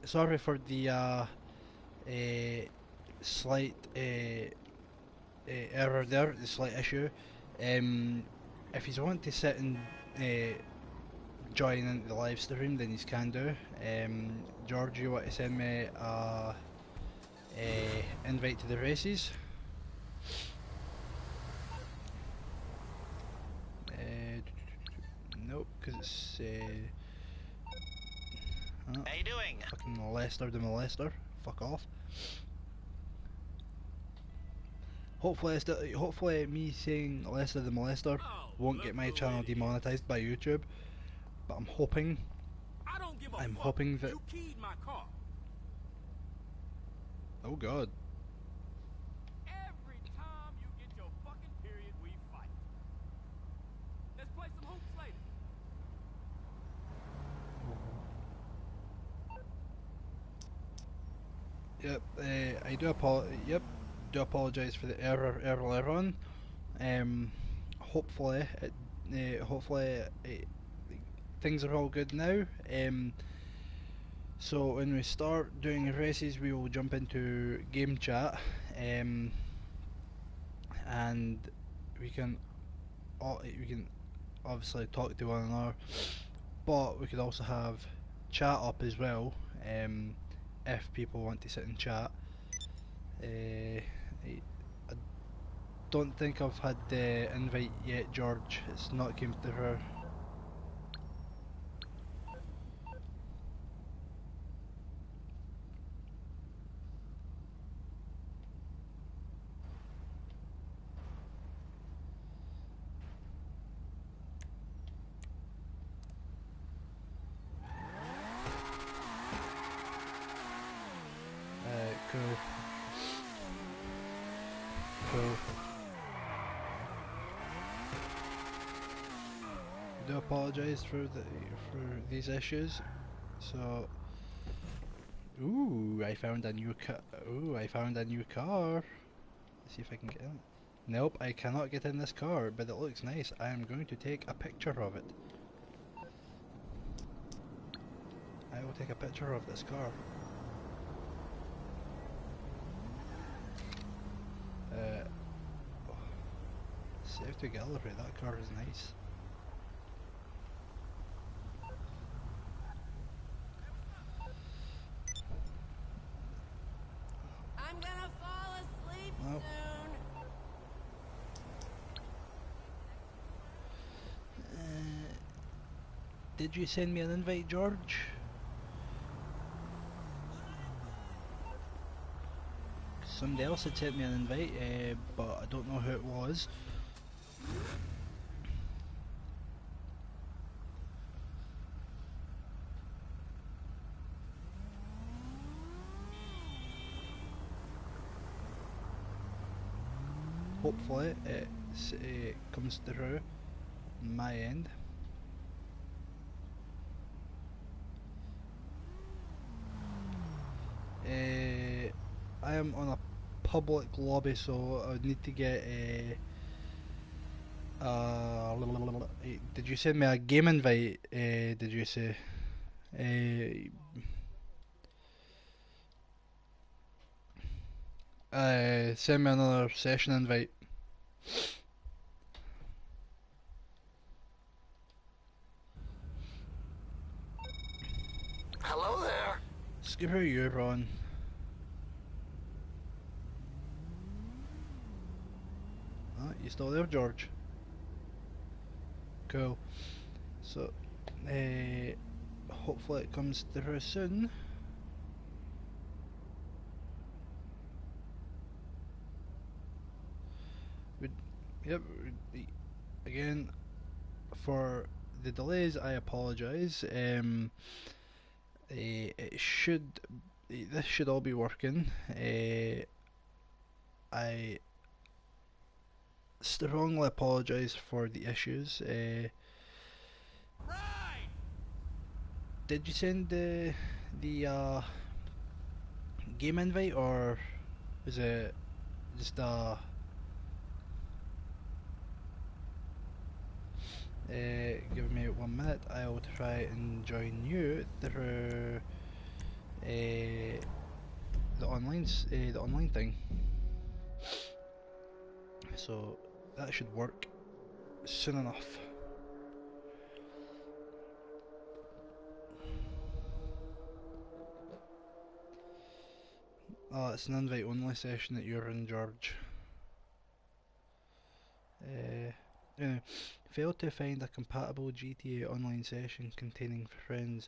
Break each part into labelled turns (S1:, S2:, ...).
S1: Sorry for the slight error there, the slight issue. If you want to sit and join into the live stream, then you can do. George, you want to send me a invite to the races? Nope, because it's
S2: how you doing?
S1: Fucking molester the molester. Fuck off. Hopefully me saying Lester the molester won't get my channel demonetized by YouTube. But I'm hoping that
S3: you keyed my car.
S1: Oh god.
S3: Every time you get your fucking period, we fight. Let's play some hoops later.
S1: Yep, I do apologise for the error earlier on. Hopefully things are all good now. So when we start doing races, we will jump into game chat, and we can obviously talk to one another, but we could also have chat up as well, if people want to sit and chat. I don't think I've had the invite yet, George. It's not came through. Cool. Cool. I do apologise for these issues. So, I found a new car. I found a new car. Let's see if I can get in. Nope, I cannot get in this car, but it looks nice. I am going to take a picture of it. I will take a picture of this car. Save to gallery, that car is nice.
S4: I'm gonna fall asleep
S1: Nope.
S4: soon.
S1: Did you send me an invite, George? Somebody else had sent me an invite, but I don't know who it was. Hopefully it comes through my end. I am on a public lobby, so I would need to get did you send me a game invite? Did you say? Send me another session invite.
S2: Hello there.
S1: Skipper, you're on. You still there, George? Cool. So, hopefully it comes through soon. Yep. Again, for the delays, I apologise. It should. This should all be working. I strongly apologise for the issues. Did you send the game invite, or is it just give me 1 minute. I will try and join you through the online thing. So that should work soon enough. Oh, it's an invite only session that you're in, George. Anyway, failed to find a compatible GTA online session containing friends.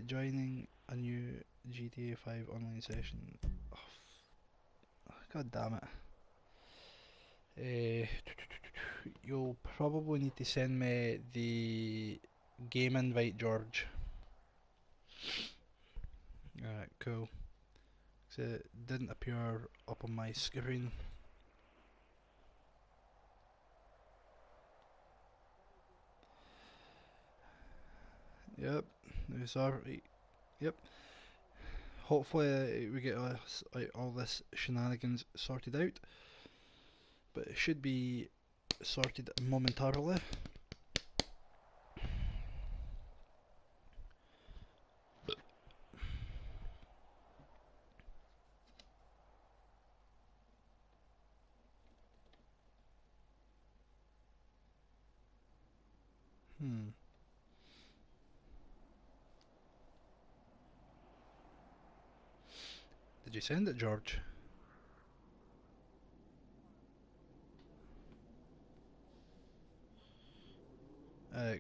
S1: Joining a new GTA 5 online session. Oh, God damn it. You'll probably need to send me the game invite, George. Alright, cool. So it didn't appear up on my screen. Yep, sorry. Yep. Hopefully we get all this shenanigans sorted out, but it should be sorted momentarily. Did you send it, George?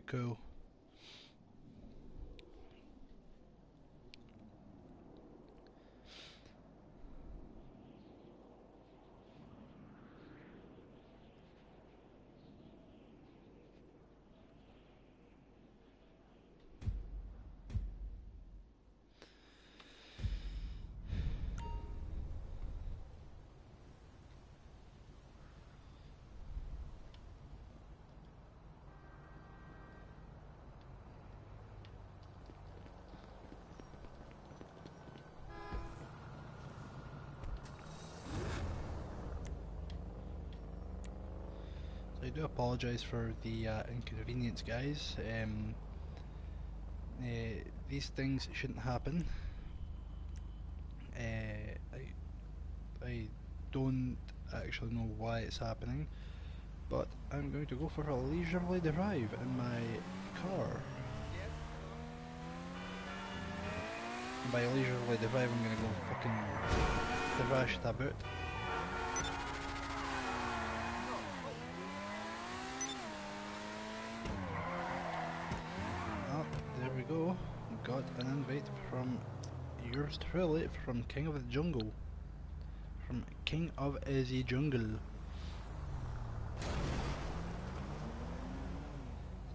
S1: Cool. I do apologise for the inconvenience, guys. These things shouldn't happen. I don't actually know why it's happening, but I'm going to go for a leisurely drive in my car. And by leisurely drive, I'm going to go fucking thrash it about. There we go. Got an invite from yours truly, from King of the Jungle. From King of the Jungle.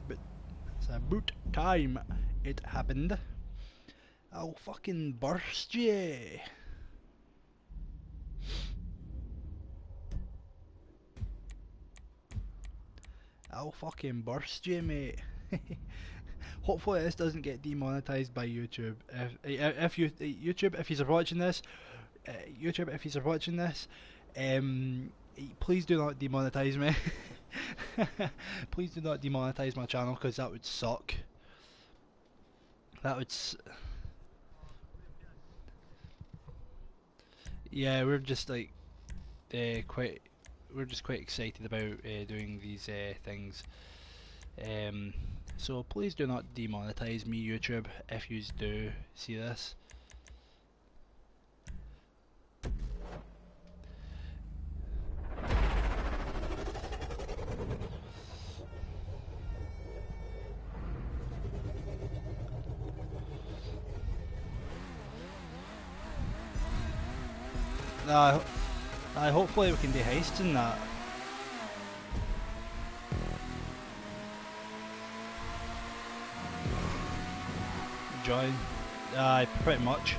S1: But it's about time it happened. I'll fucking burst ya. I'll fucking burst ya, mate. Hopefully this doesn't get demonetized by YouTube. If YouTube, if you're watching this, YouTube, if you're watching this, please do not demonetize me. Please do not demonetize my channel, because that would suck. That would. Yeah, we're just like quite. We're just quite excited about doing these things. So please do not demonetize me, YouTube, if you do see this. Hopefully we can do heists in that. Join. Pretty much.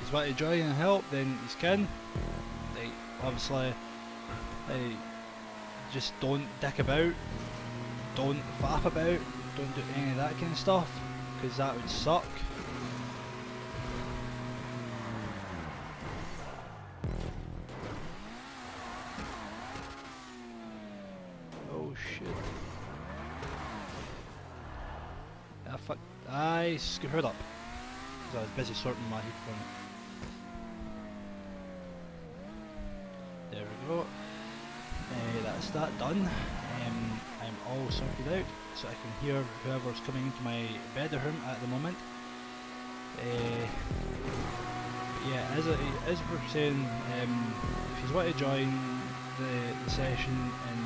S1: If you want to join and help, then you can. Like, obviously, just don't dick about, don't faff about, don't do any of that kind of stuff, because that would suck. shit. Ah fuck. I screwed up. Because I was busy sorting my headphone. There we go. That's that done. I'm all sorted out so I can hear whoever's coming into my bedroom at the moment. Yeah, as we're saying, if you want to join the session and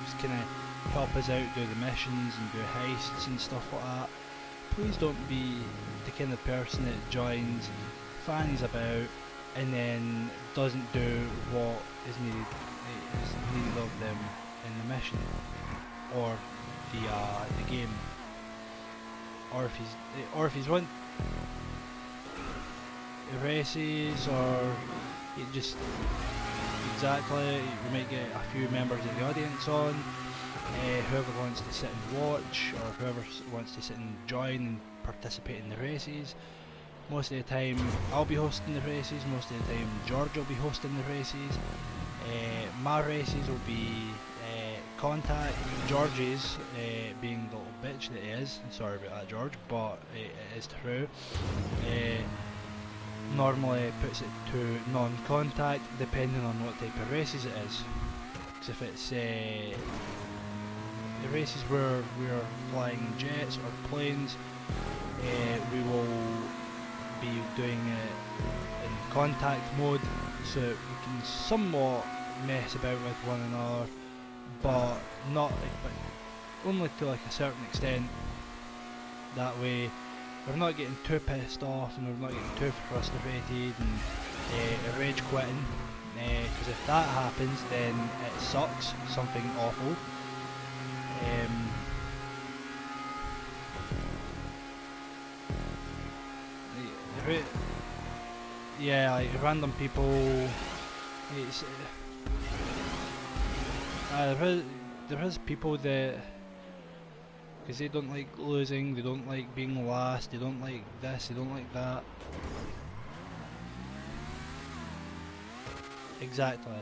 S1: just kind of help us out, do the missions and do heists and stuff like that, please don't be the kind of person that joins, fannies about, and then doesn't do what is needed of them in the mission or the game. Or if he's want races, or it just exactly, we might get a few members of the audience on. Whoever wants to sit and watch, or whoever wants to sit and join and participate in the races. Most of the time I'll be hosting the races, most of the time George will be hosting the races. My races will be contact. George's, being the little bitch that he is, sorry about that George, but it is true, normally puts it to non-contact depending on what type of races it is. Because if it's the races where we're flying jets or planes, we will be doing it in contact mode, so we can somewhat mess about with one another, but only to like a certain extent. That way we're not getting too pissed off and we're not getting too frustrated and rage quitting, because if that happens then it sucks, something awful. Yeah, like random people, it's there is people that, because they don't like losing, they don't like being last, they don't like this, they don't like that. Exactly.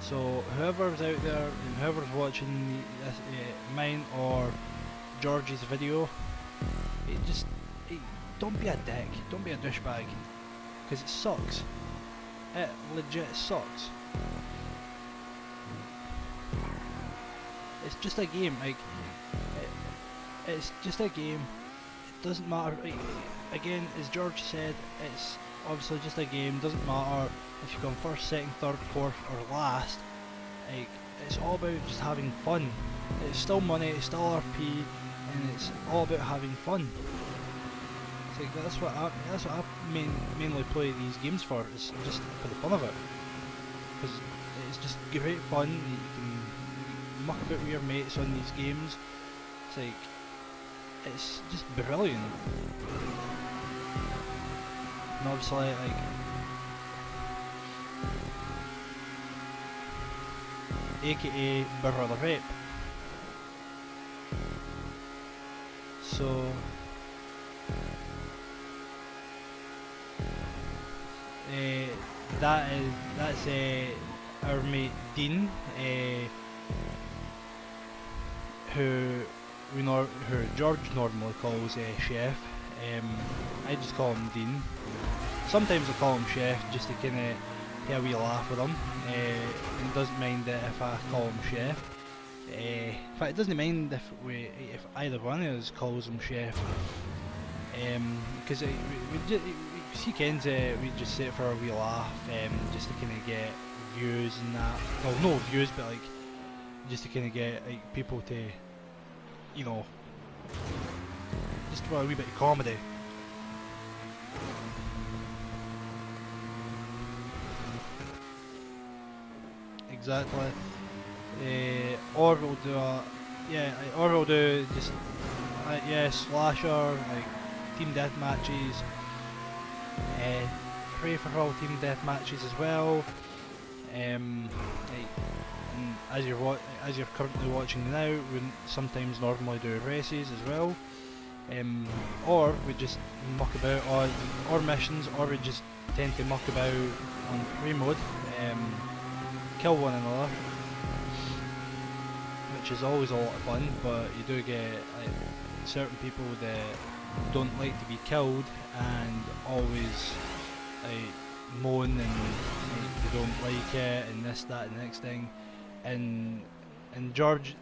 S1: So whoever's out there and whoever's watching this, mine or George's video, don't be a dick, don't be a douchebag, because it sucks. It legit sucks. It's just a game, like, it's just a game. It doesn't matter, again, as George said, it's obviously just a game. Doesn't matter if you come first, second, third, fourth or last. Like, it's all about just having fun. It's still money, it's still RP, and it's all about having fun. It's like, that's what I mainly play these games for. It's just for the fun of it, because it's just great fun. You can muck about with your mates on these games. It's like, it's just brilliant. And obviously, like, aka Brother Rape. So that's our mate Dean, who George normally calls Chef. I just call him Dean. Sometimes I call him Chef just to kind of get a wee laugh with him. He doesn't mind it if I call him Chef. In fact, it doesn't mind if either one of us calls him Chef. Because he kens we just say it for a wee laugh, just to kind of get views and that. Well, no views, but like just to kind of get like people to, you know, just for a wee bit of comedy. Exactly. Or we'll do or we'll do just slasher, like team death matches, free for all team death matches as well. And as you're currently watching now, we sometimes normally do races as well. Or we just muck about or missions, or we just tend to muck about on free mode, kill one another. which is always a lot of fun, but you do get like certain people that don't like to be killed and always moan and they don't like it and this, that, and the next thing. And George,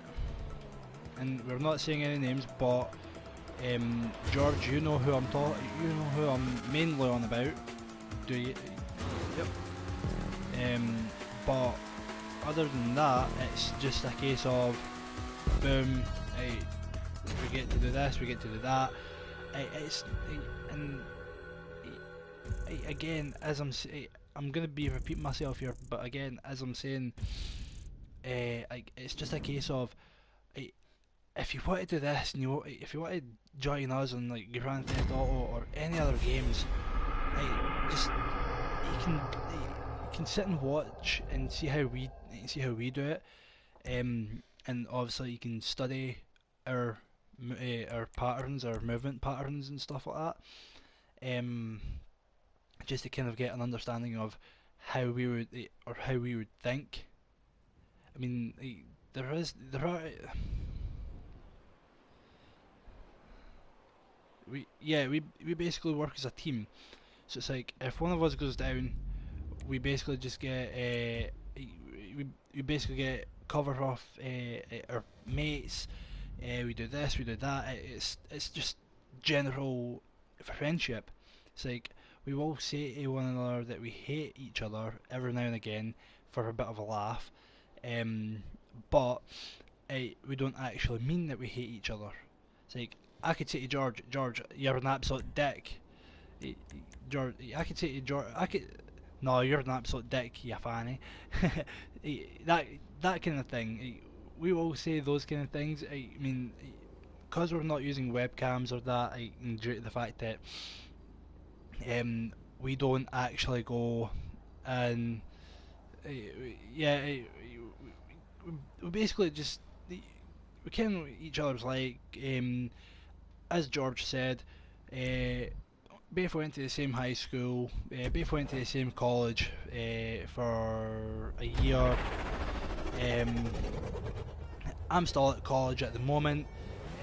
S1: and we're not saying any names, but George, you know who I'm mainly on about, do you? Yep. But other than that, it's just a case of boom, we get to do this, we get to do that. Again, as I'm gonna be repeating myself here, but again, as I'm saying, it's just a case of if you want to do this, and if you want to join us on like Grand Theft Auto or any other games, just you can sit and watch and see how we do it, and obviously you can study our patterns, our movement patterns and stuff like that, just to kind of get an understanding of how we would think. I mean, there are. We basically work as a team. So it's like if one of us goes down, we basically just get we basically get cover off our mates. We do this, we do that. It's just general friendship. It's like we will say to one another that we hate each other every now and again for a bit of a laugh, but we don't actually mean that we hate each other. It's like I could say to George, you're an absolute dick. George, I could say to George, no, you're an absolute dick, you fanny. that kind of thing. We will say those kind of things. I mean, because we're not using webcams or that, and due to the fact that we don't actually go and we basically just we can each other's like, as George said, both went to the same high school, both went to the same college for a year. I'm still at college at the moment,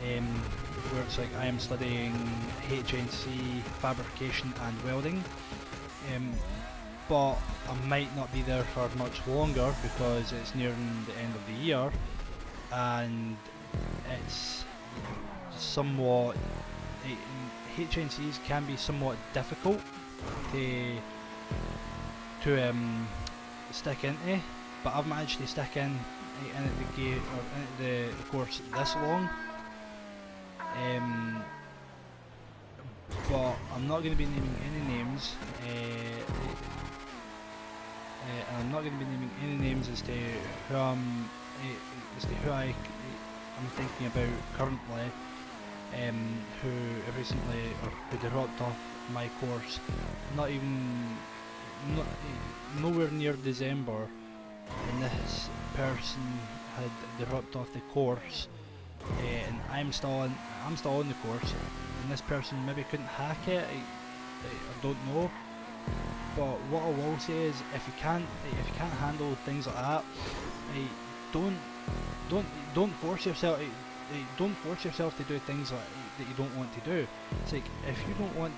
S1: where it's like I am studying HNC fabrication and welding, but I might not be there for much longer because it's nearing the end of the year, and it's somewhat HNCs can be somewhat difficult to stick into, but I've managed to stick in the course this long. But I'm not going to be naming any names, and I'm not going to be naming any names as to who I'm thinking about currently, who recently or who dropped off my course. Nowhere near December, and this person had dropped off the course, and I'm still on the course, and this person maybe couldn't hack it. I don't know, but what I will say is if you can't handle things like that, don't force yourself. Don't force yourself to do things that you don't want to do. It's like if you don't want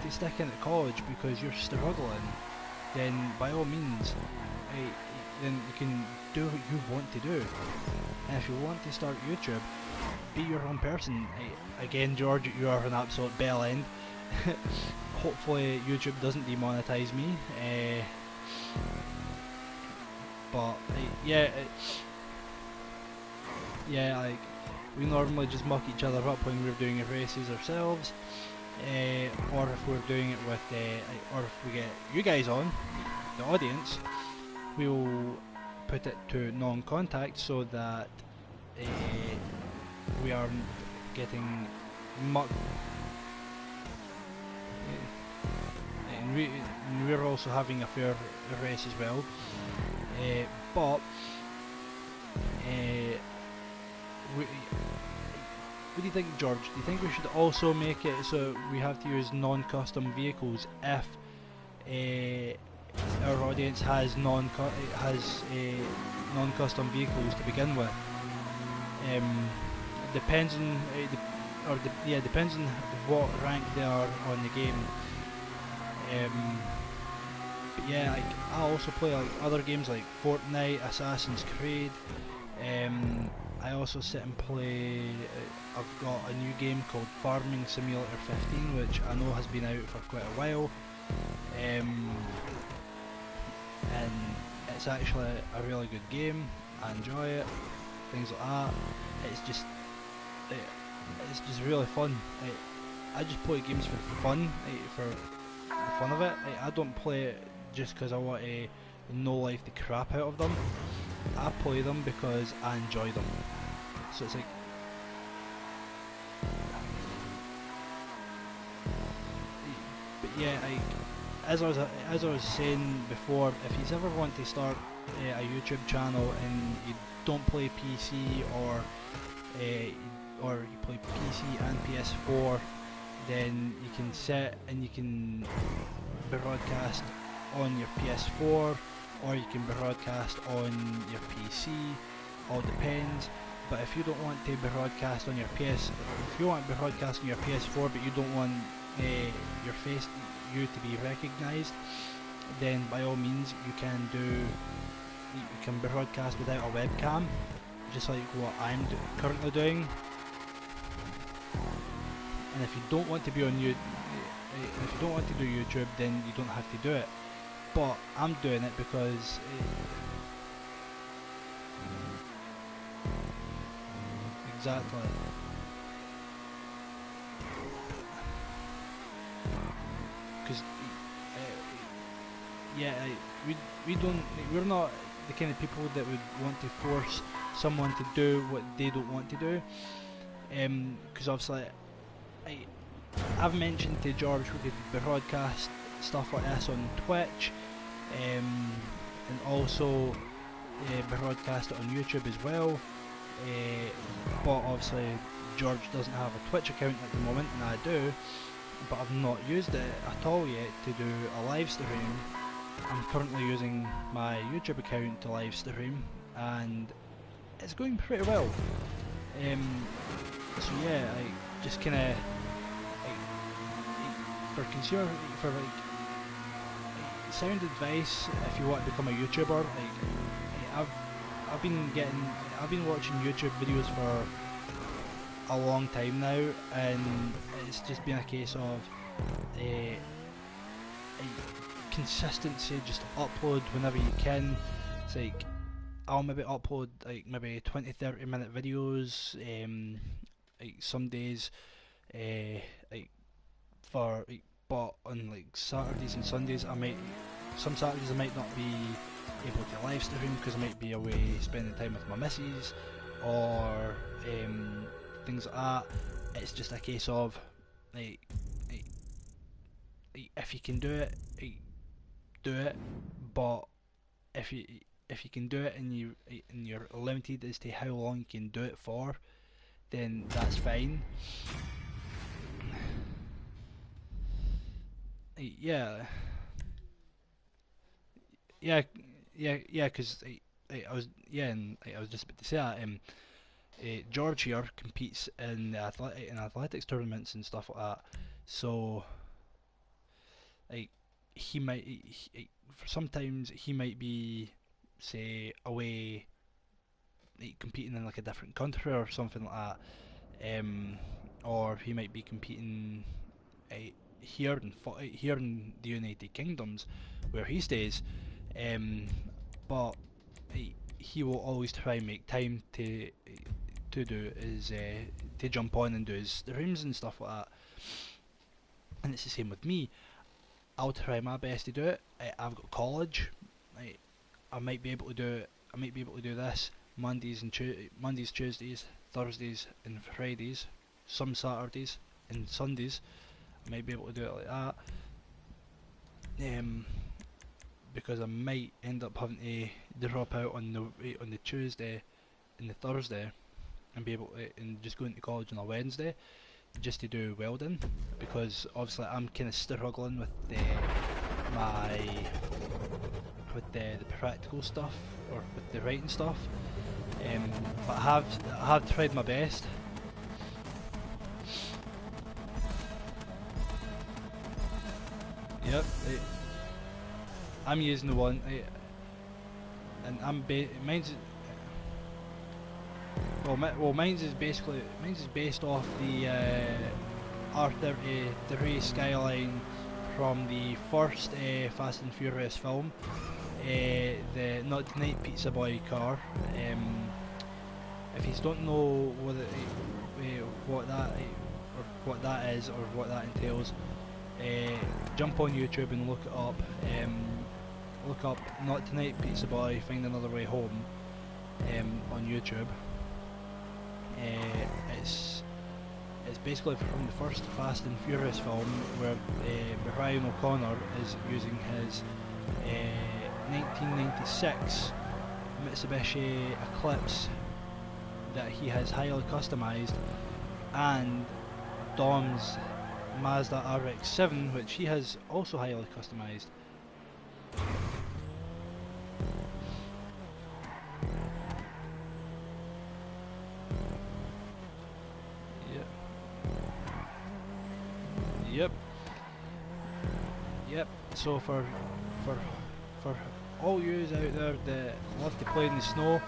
S1: to stick into college because you're struggling, then by all means, then you can do what you want to do. And if you want to start YouTube, be your own person. Again, George, you are an absolute bell end. Hopefully YouTube doesn't demonetize me. But like we normally just muck each other up when we're doing races ourselves, or if we're doing it with, or if we get you guys on, the audience, we'll put it to non-contact so that we aren't getting mucked. And we're also having a fair race as well, but what do you think, George? Do you think we should also make it so we have to use non-custom vehicles if our audience has non-custom vehicles to begin with. Depends on depends on what rank they are on the game. But yeah, like, I also play like other games like Fortnite, Assassin's Creed. I also sit and play. I've got a new game called Farming Simulator 15, which I know has been out for quite a while. And it's actually a really good game. I enjoy it. Things like that. It's just really fun. I just play games for fun, for the fun of it. I don't play it just because I want to no life the crap out of them. I play them because I enjoy them. So it's like, but yeah, as I was saying before, if you ever want to start a YouTube channel and you don't play PC or you play PC and PS4, then you can sit and you can broadcast on your PS4 or you can broadcast on your PC, all depends. But if you don't want to broadcast on your if you want to broadcast on your PS4 but you don't want your face to be recognised, then by all means you can broadcast without a webcam, just like what I'm currently doing. And if you don't want to be on YouTube, if you don't want to do YouTube, then you don't have to do it. But I'm doing it because exactly. Because we're not the kind of people that would want to force someone to do what they don't want to do. Because obviously, I've mentioned to George we could broadcast stuff like this on Twitch, and also broadcast it on YouTube as well. But obviously George doesn't have a Twitch account at the moment, and I do, but I've not used it at all yet to do a live stream. I'm currently using my YouTube account to live stream, and it's going pretty well. So yeah, I just kind of for sound advice, if you want to become a YouTuber, I've been watching YouTube videos for a long time now, and it's just been a case of consistency. Just upload whenever you can. It's like I'll maybe upload like maybe 20-30 minute videos, like some days, but on like Saturdays and Sundays some Saturdays I might not be able to live stream because I might be away spending time with my missus or things like that. It's just a case of if you can do it, do it. But if you can do it and you're limited as to how long you can do it for, then that's fine. Yeah, because I was I was just about to say that George here competes in athletics tournaments and stuff like that. So he might sometimes he might be, say, away competing in like a different country or something like that, or he might be competing here in the United Kingdoms where he stays, but he will always try and make time to do is to jump on and do his streams and stuff like that. And it's the same with me. I'll try my best to do it. I've got college. I might be able to do it. I might be able to do this Mondays, Tuesdays, Thursdays, and Fridays. Some Saturdays and Sundays. I might be able to do it like that. Because I might end up having to drop out on the Tuesday and the Thursday, and be able to, and just going to college on a Wednesday, just to do welding, because obviously I'm kind of struggling with my with the practical stuff or with the writing stuff. But I have tried my best. Yep, I'm using the one, and mine's. Mine's is based off the R33 Skyline from the first Fast and Furious film, the Not Tonight Pizza Boy car. If you don't know what that is or what that entails, jump on YouTube and look it up. Look up Not Tonight Pizza Boy, Find Another Way Home on YouTube. It's basically from the first Fast and Furious film where Brian O'Connor is using his 1996 Mitsubishi Eclipse that he has highly customised, and Dom's Mazda RX-7, which he has also highly customised. Yep. So for all yous out there that love to play in the snow,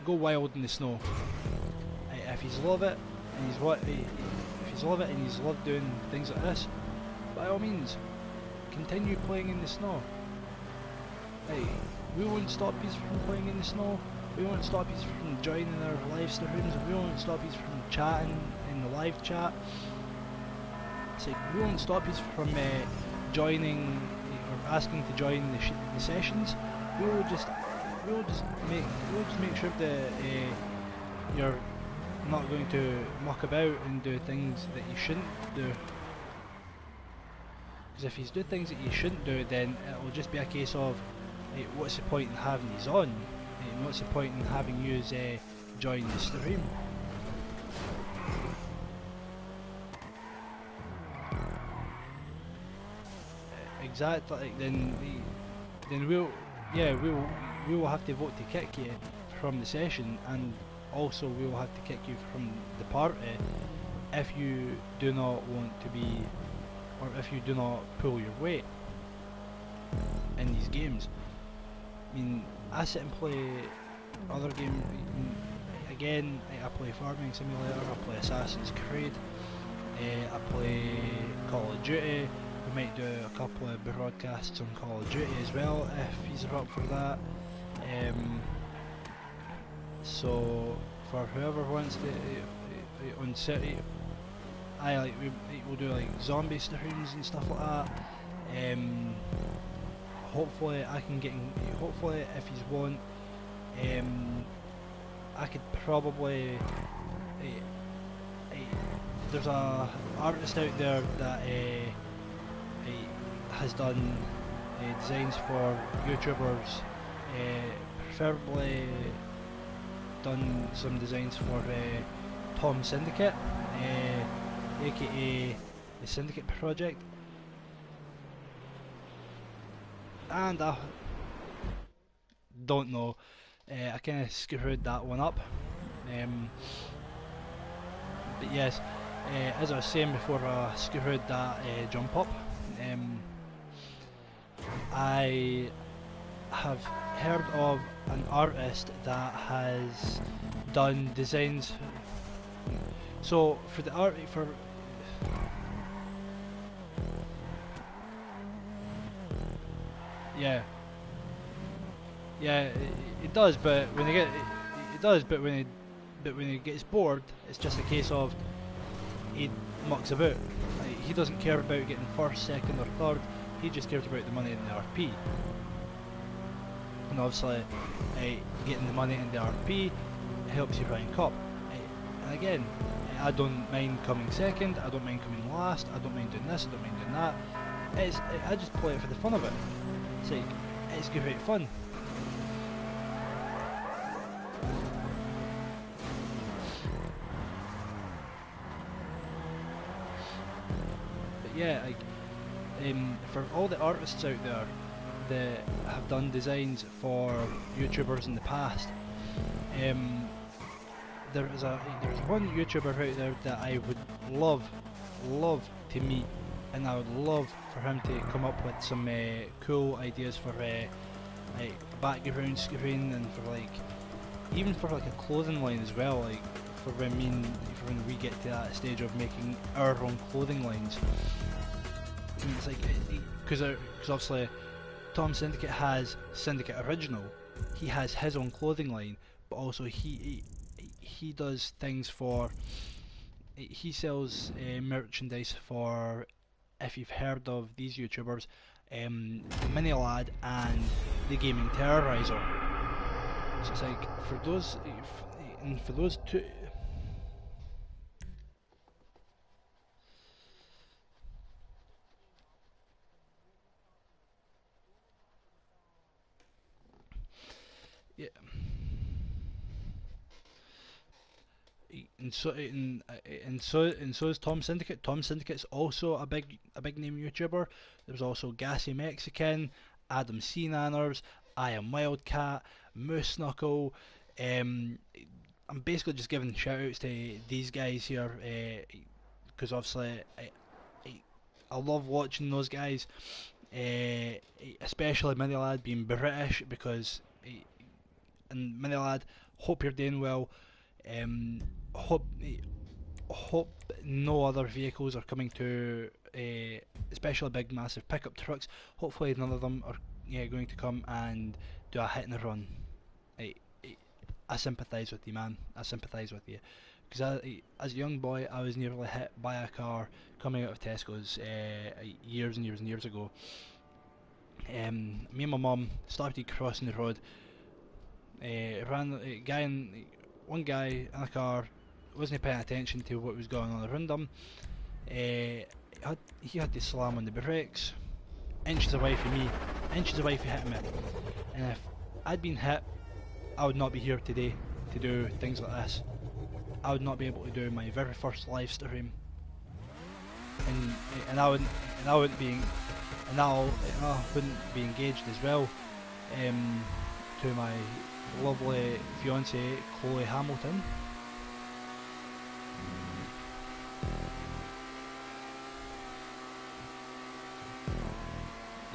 S1: go wild in the snow. If you love it and you love doing things like this, by all means, continue playing in the snow. We won't stop you from playing in the snow. We won't stop you from joining our live streams. We won't stop you from chatting in the live chat. It's like we won't stop you from joining or asking to join the sessions. We'll just make sure that you're not going to muck about and do things that you shouldn't do. Because if you do things that you shouldn't do, then it will just be a case of what's the point in having these on? What's the point in having you join the stream? Exactly. Then we will have to vote to kick you from the session, and also we will have to kick you from the party if you do not want to be, or if you do not pull your weight in these games. I mean, I sit and play other games. Again, I play Farming Simulator, I play Assassin's Creed, I play Call of Duty. We might do a couple of broadcasts on Call of Duty as well if he's up for that. So for whoever wants to on City, we'll do like zombie streams and stuff like that. Hopefully I can get in, hopefully if you want, I could probably, there's a artist out there that has done designs for YouTubers, preferably done some designs for Tom Syndicate, aka the Syndicate Project. And I don't know, I kind of screwed that one up, but yes, as I was saying before I screwed that jump up, I have heard of an artist that has done designs, so for the art, yeah, it does. But when he gets bored, it's just a case of he mucks about. Like, he doesn't care about getting first, second, or third. He just cares about the money in the RP. And obviously, getting the money in the RP helps you rank up. And again, I don't mind coming second. I don't mind coming last. I don't mind doing this. I don't mind doing that. I just play it for the fun of it. It's like, it's great fun. But yeah, like, for all the artists out there that have done designs for YouTubers in the past. There's one YouTuber out there that I would love to meet, and I would love for him to come up with some cool ideas for like background screen, and for like even for like a clothing line as well, like for when we get to that stage of making our own clothing lines. I mean, it's like because obviously Tom Syndicate has Syndicate Original, he has his own clothing line, but also he does things for, he sells merchandise for, if you've heard of these YouTubers, Mini Lad and the Gaming Terrorizer. So it's like for those, and for those two. Yeah. And so is Tom Syndicate. Tom Syndicate's also a big name YouTuber. There's also Gassy Mexican, Adam C Nanners, I Am Wildcat, Moose Knuckle. I'm basically just giving shout outs to these guys here, because obviously I love watching those guys, especially Mini Lad being British, because and Mini Lad, hope you're doing well. Hope no other vehicles are coming to, especially big massive pickup trucks. Hopefully none of them are going to come and do a hit and run. I sympathise with you, man. I sympathise with you, because as a young boy I was nearly hit by a car coming out of Tesco's years and years and years ago. Me and my mum started crossing the road. One guy in a car wasn't paying attention to what was going on around him. He had to slam on the brakes, inches away from me, inches away from hitting me. And if I'd been hit, I would not be here today to do things like this. I would not be able to do my very first live stream, and I wouldn't be engaged as well to my lovely fiancée Chloe Hamilton.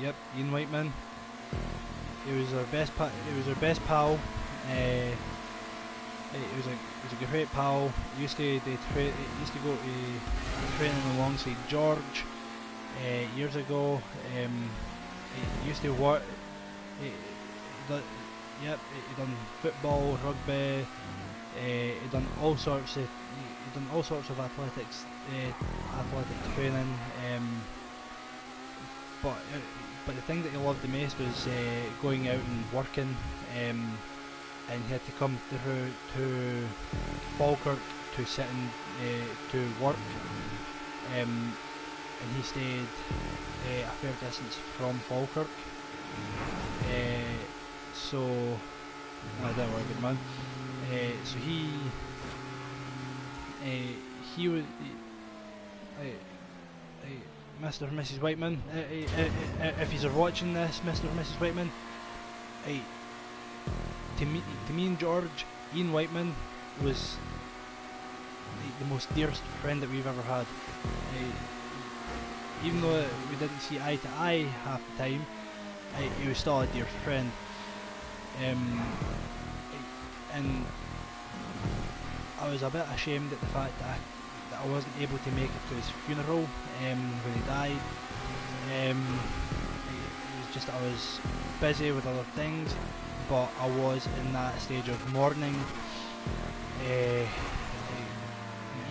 S1: Yep, Ian Whiteman. He was our best pal. He was a great pal. He used to go to training alongside George years ago. He used to work. He done football, rugby. He done all sorts of athletics, athletic training. But the thing that he loved the most was going out and working. And he had to come to Falkirk to sit and to work. And he stayed a fair distance from Falkirk. So I don't work good man. So he was Mr. and Mrs. Whiteman. If you're watching this, Mr. and Mrs. Whiteman, to me and George, Ian Whiteman was the most dearest friend that we've ever had. Even though we didn't see eye to eye half the time, he was still a dear friend. And I was a bit ashamed at the fact that I wasn't able to make it to his funeral when he died. It was just I was busy with other things, but I was in that stage of mourning.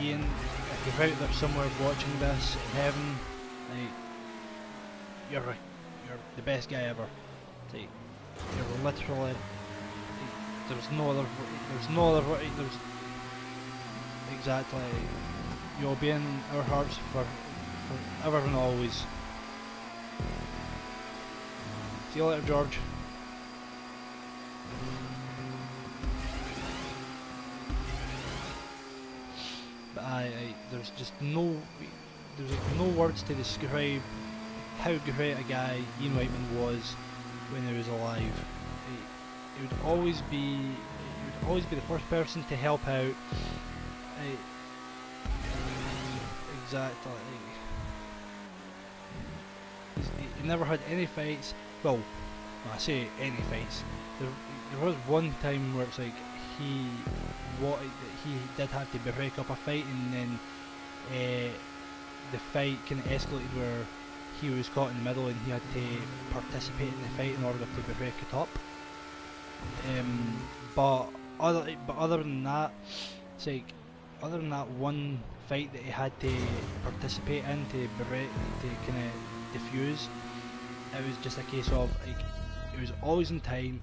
S1: Ian, if you're out there somewhere watching this in heaven, you're the best guy ever. You're literally, exactly, you'll be in our hearts forever and always. See you later, George. But there's just no words to describe how great a guy Ian Whiteman was. when he was alive. He would always be the first person to help out. Exactly. He never had any fights. Well, when I say any fights, there was one time where it's like he did have to break up a fight, and then the fight kind of escalated where he was caught in the middle and he had to participate in the fight in order to break it up. But other than that, it's like other than that one fight that he had to participate in to kind of defuse, it was just a case of like it was always in time.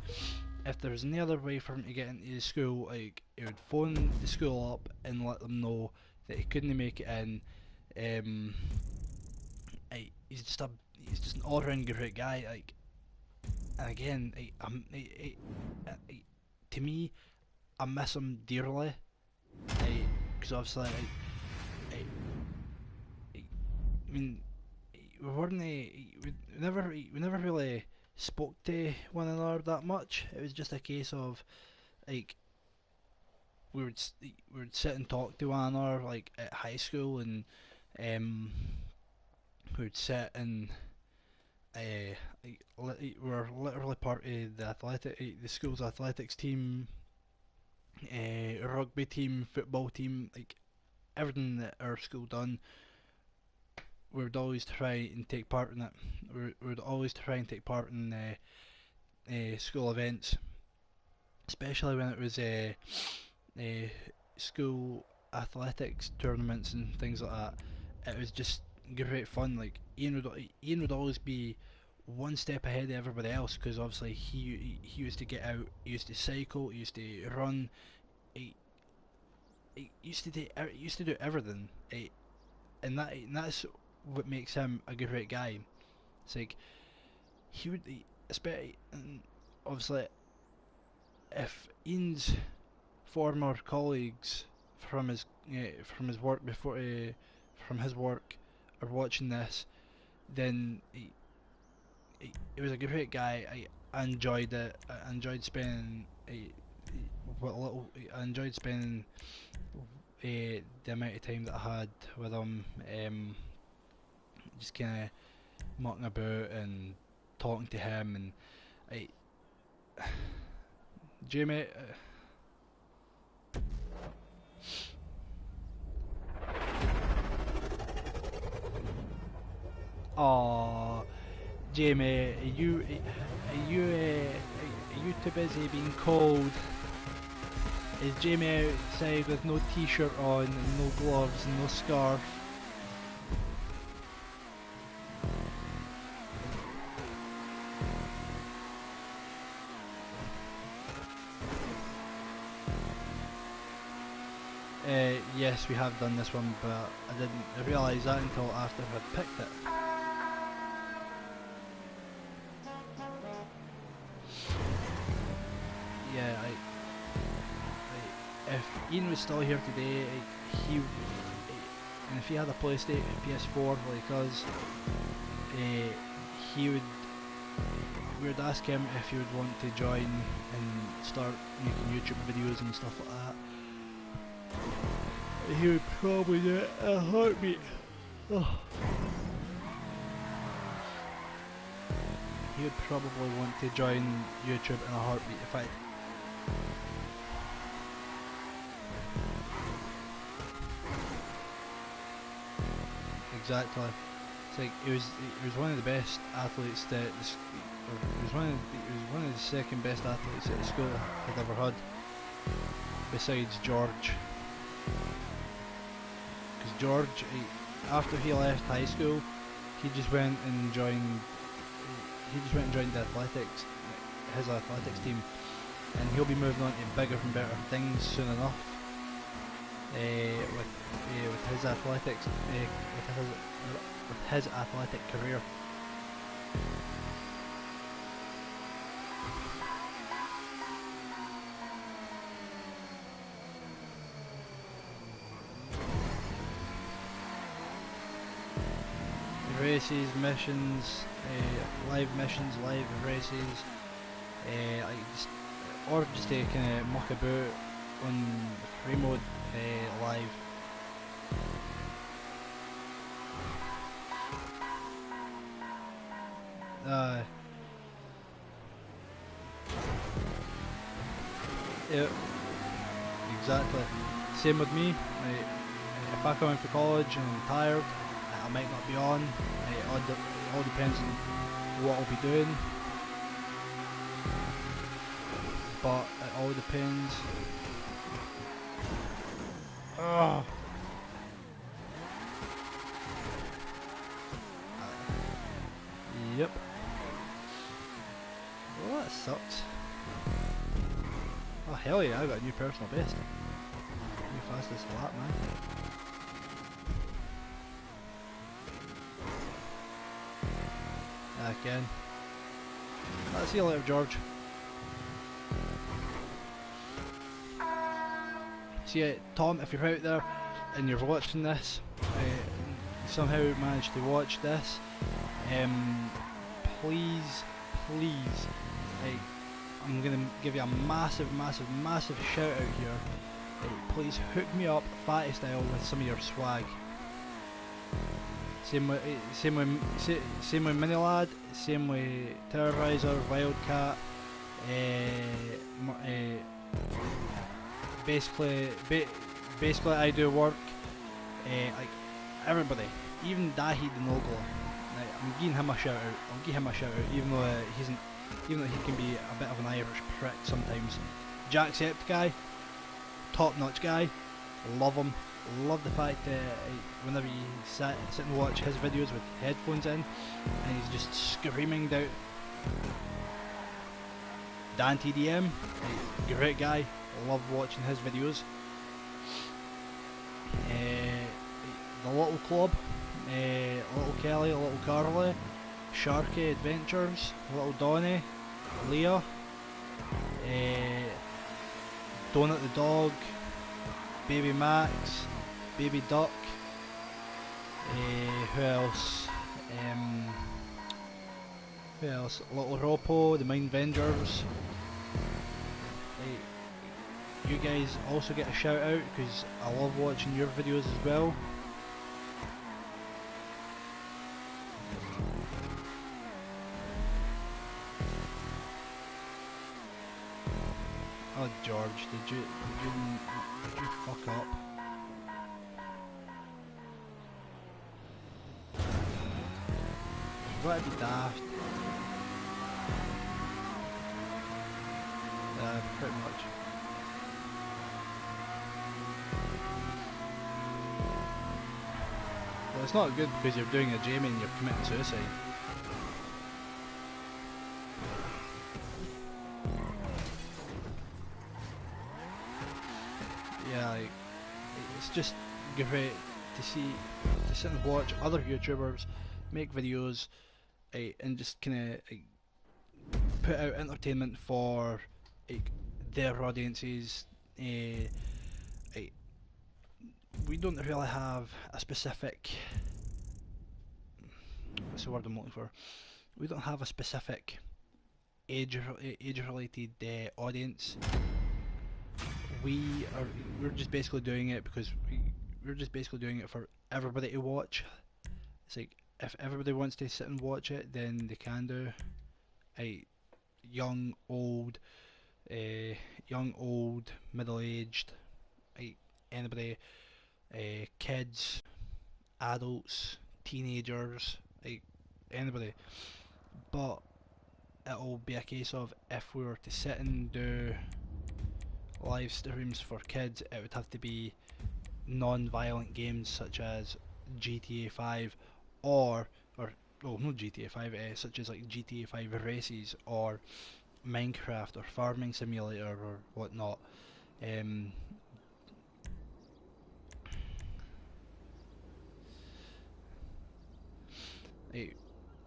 S1: If there was any other way for him to get into the school, like he would phone the school up and let them know that he couldn't make it in. He's just an all-round great guy. Like, and again, to me, I miss him dearly. Because obviously, I mean, we never really spoke to one another that much. It was just a case of like we would sit and talk to one another like at high school, and we would sit and we were literally part of the school's athletics team, rugby team, football team, like everything that our school done. We would always try and take part in it. We would always try and take part in school events, especially when it was school athletics tournaments and things like that. It was just great fun. Like Ian would always be one step ahead of everybody else because obviously he used to get out, he used to cycle, he used to run, he used to do everything. And that's what makes him a great guy. It's like he would, especially, and obviously, if Ian's former colleagues from his work before from his work are watching this, then he was a great guy. I enjoyed it. I enjoyed spending I enjoyed spending the amount of time that I had with him. Just kind of mucking about and talking to him, and Jamie. Aw, Jamie, are you too busy being cold? Is Jamie outside with no t-shirt on and no gloves and no scarf? Yes, we have done this one, but I didn't realise that until after I had picked it. Yeah, if Ian was still here today, and if he had a PlayStation, PS4 like us, we would ask him if he would want to join and start making YouTube videos and stuff like that. He would probably do it in a heartbeat. Oh. He would probably want to join YouTube in a heartbeat if I. Exactly. It's like he was one of the best athletes that he was one of the second best athletes that the school had ever had, besides George. Because George, after he left high school, he just went and joined the athletics, his athletics team, and he'll be moving on to bigger and better things soon enough. With his athletics, with his athletic career. races, missions, live missions, live races, like just, or just to kind of muck about on free mode live. Yep, exactly. Same with me. Right, if I come in for college and I'm tired, I might not be on. It all depends on what I'll be doing. But it all depends. Ugh. Yep. Well, that sucks. Oh hell yeah, I got a new personal best. New fastest lap, man. Again. I'll see you later, George. See, Tom, if you're out there and you're watching this, somehow managed to watch this, please, I'm gonna give you a massive shout out here. Please hook me up, fatty style, with some of your swag. Same with Minilad, same with Terrorizer, Wildcat. Basically, I do work. Like everybody, even Dahid the Noble. Like, I'm giving him a shout out. I'll give him a shout out, even though even though he can be a bit of an Irish prick sometimes. Jacksepticeye, top notch guy. Love him. Love the fact that whenever you sit and watch his videos with headphones in, and he's just screaming out. Dan TDM, great guy. Love watching his videos. The Little Club, Little Kelly, Little Carly, Sharky Adventures, Little Donny, Leah, Donut the Dog, Baby Max, Baby Duck, who else? Who else? Little Ropo, the Mind Vengers. You guys also get a shout out because I love watching your videos as well. Oh George, did you fuck up? What to be daft? Pretty much. Well, it's not good because you're doing a Jamie and you're committing suicide. Yeah, like, it's just great to sit and watch other YouTubers make videos and just kind of put out entertainment for their audiences. We don't really have a specific, what's the word I'm looking for? We don't have a specific age related audience. We're just basically doing it because we're just basically doing it for everybody to watch. It's like if everybody wants to sit and watch it, then they can do. Young, old, middle aged, anybody, kids, adults, teenagers, anybody. But it'll be a case of if we were to sit and do live streams for kids, it would have to be non-violent games such as GTA 5 or not GTA 5, such as like GTA 5 races or Minecraft or Farming Simulator or whatnot.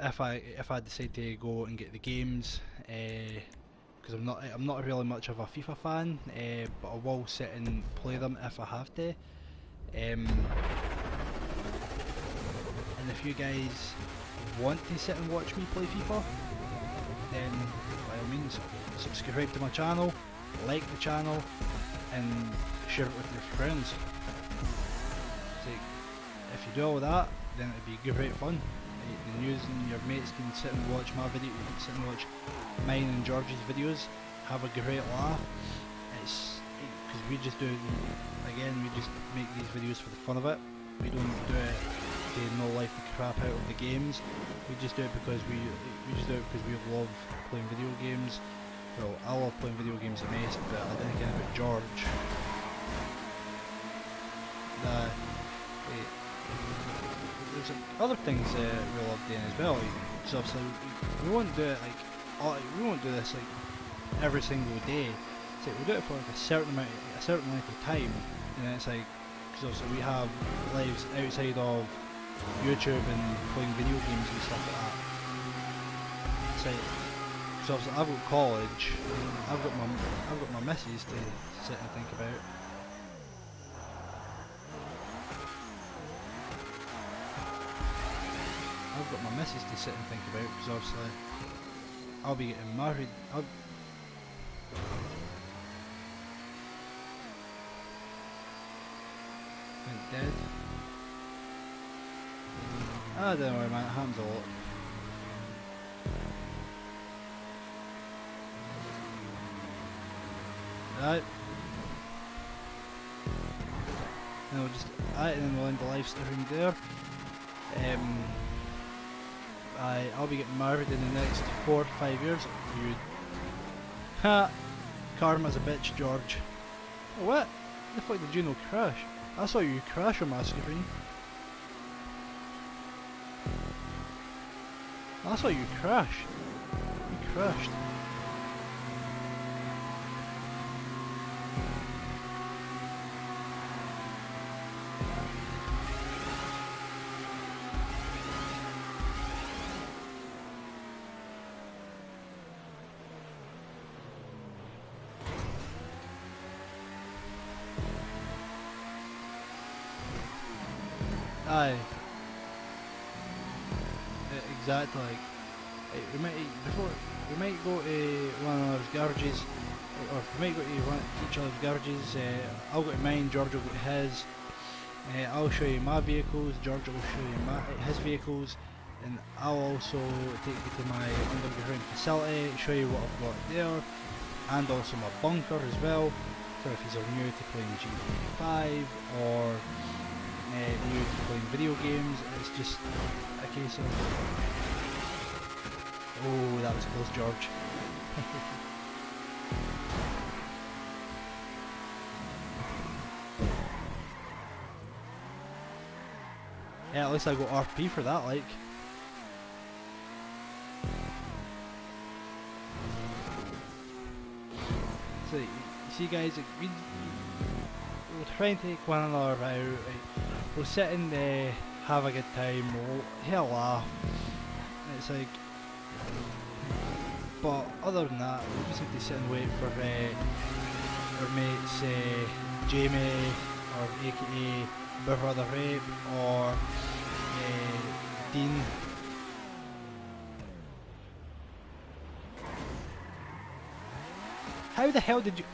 S1: If I decide to go and get the games, because I'm not really much of a FIFA fan, but I will sit and play them if I have to. And if you guys want to sit and watch me play FIFA, then by all means subscribe to my channel, like the channel, and share it with your friends. So if you do all that, then it'd be great fun. And you and your mates can sit and watch my video, sit and watch mine and George's videos, have a great laugh. It's because we just do, again, we just make these videos for the fun of it. We don't do it to no life the crap out of the games. We just do it because we love playing video games. Well, I love playing video games the most, but I think about George. There's other things we love doing as well. Because obviously we won't do it like we won't do this like every single day. So we'll do it for like a certain length of time, and then it's like, because obviously we have lives outside of YouTube and playing video games and stuff like that. It's like, because obviously I've got college, I've got my missus to sit and think about. I've got my missus to sit and think about, because obviously I'll be getting married. Dead. I don't know, man, it happens a lot. Right. And then we'll end the live stream there. I'll be getting married in the next 4 to 5 years. You. Ha! Karma's a bitch, George. What? The fuck did you know crash? I saw you crash on my screen. I saw you crash. You crashed. Aye. Exactly. We might go to one of those garages, or we might go to each other's garages. I'll go to mine, George will go to his. I'll show you my vehicles, George will show you his vehicles, and I'll also take you to my underground facility, show you what I've got there, and also my bunker as well. So if you're new to playing GTA 5 or new to playing video games, it's just a case of... Oh, that was close, George. Yeah, at least I got RP for that, like. So, you see guys, we'll try and take one another out, we'll sit and have a good time, we'll have a laugh. It's like... But other than that, we just have to sit and wait for our mates Jamie, or aka Brother Rape, or Dean. How the hell did you...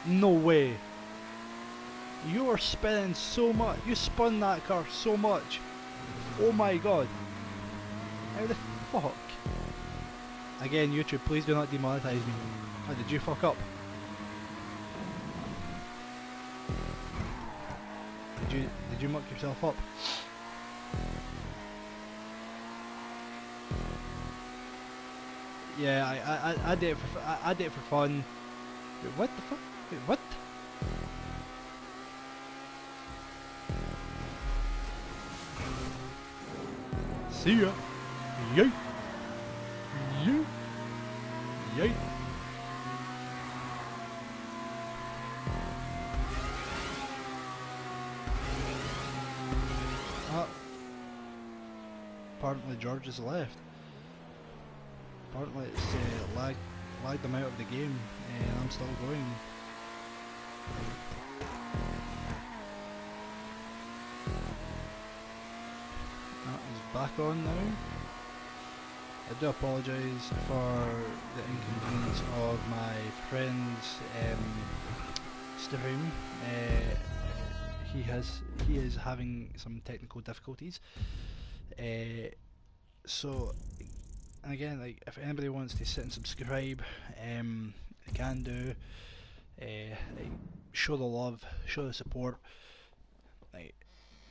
S1: No way. You were spinning so much. You spun that car so much. Oh my god. How the fuck? Again, YouTube, please do not demonetize me. How did you fuck up? Did you muck yourself up? Yeah, I did it for I did it for fun. Wait, what the fuck? Wait, what? See ya. Yay. Yay. Yay. Apparently George has left. Apparently it's lagged them out of the game, and I'm still going. That is back on now. I do apologise for the inconvenience of my friend's stream. He is having some technical difficulties. So again, like if anybody wants to sit and subscribe, they can do. Like, show the love, show the support. Like,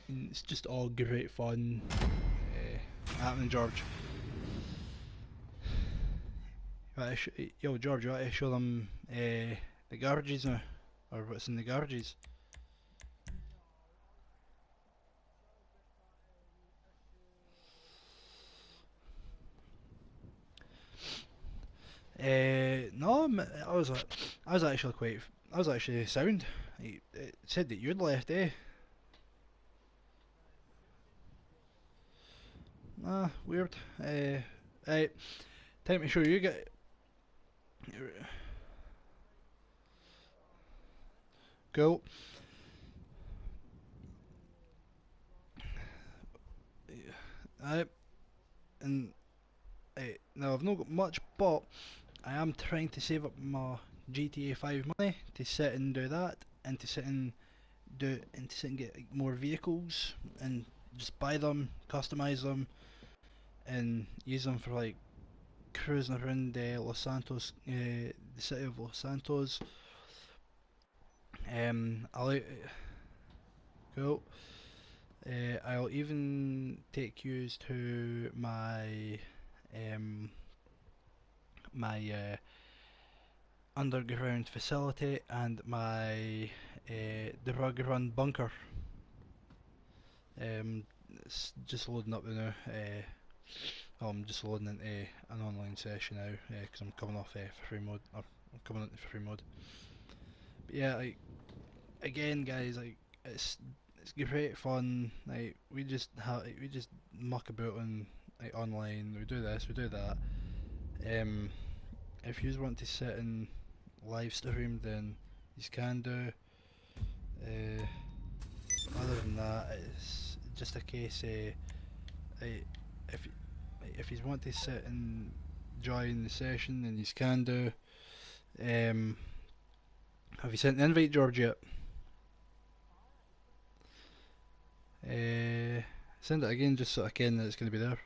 S1: it's just all great fun. Happening, George. Yo, George, you want to show them the garages now, or what's in the garages? No, I was actually I was actually sound. It said that you'd left, eh? Ah, weird. Right, time to show you get. Cool. Right, and now I've not got much, but I am trying to save up my GTA 5 money to sit and do that, and to sit and get like, more vehicles and just buy them, customize them, and use them for like cruising around Los Santos, the city of Los Santos. I'll cool. I'll even take yous to my my underground facility and my debug run bunker. It's just loading up now. I'm just loading into an online session now because I'm coming off free mode. Or I'm coming into free mode. But yeah, like again, guys, like it's great fun. Like we just muck about on like online. We do this, we do that. If you want to sit and live stream, then you can do. Other than that, it's just a case. If if you want to sit and join the session, then you can do. Have you sent the invite, George, yet? Send it again just so I can that it's going to be there.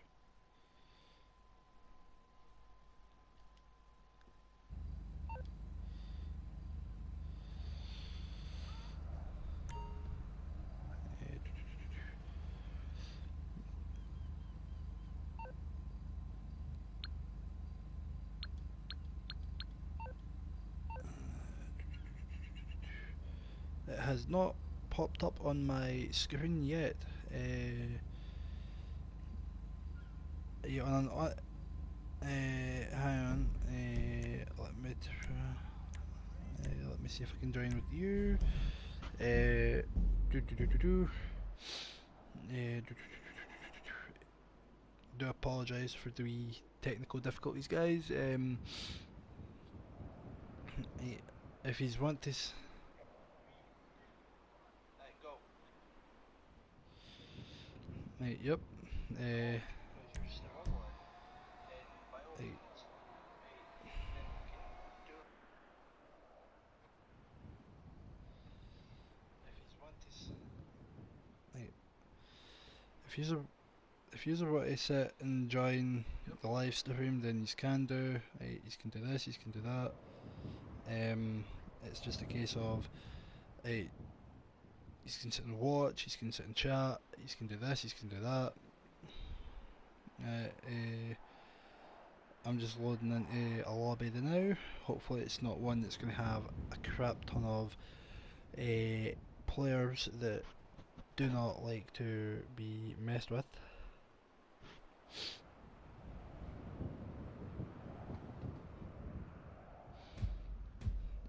S1: It has not popped up on my screen yet. Yeah, hang on. Let me see if I can join with you. Do apologise for the wee technical difficulties, guys. If you want to. Yep. Right. Right. If you want to sit and join the live stream, then you can do. Right, you can do this, you can do that. It's just a case of, right, you can sit and watch, you can sit and chat, you can do this, you can do that. I'm just loading into a lobby now. Hopefully it's not one that's going to have a crap ton of players that do not like to be messed with.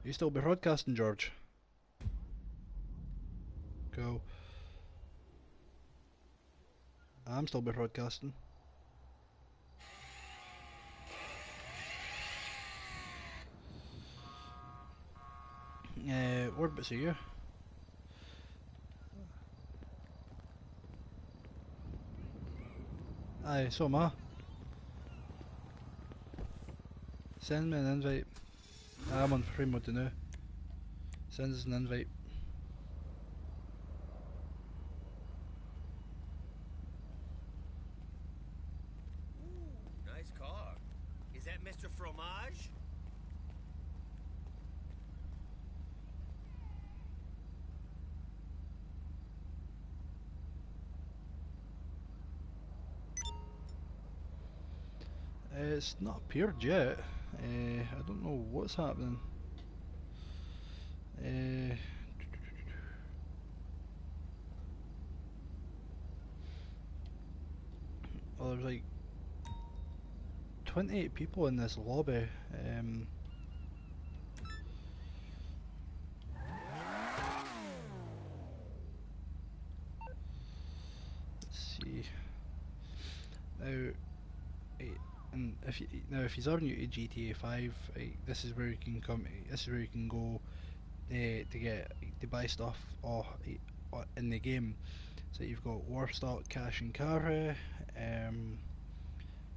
S1: You still be broadcasting, George? Go. I'm still be broadcasting. Whereabouts are you? Aye, so am I. Send me an invite. I'm on free mode now. Send us an invite.
S5: Ooh, nice car. Is that Mr. Fromage?
S1: It's not appeared yet. I don't know what's happening. Well, there's like 28 people in this lobby. Let's see. Now, and if you're new to GTA 5, this is where you can come. This is where you can go to buy stuff in the game. So you've got Warstock, Cash and Carry.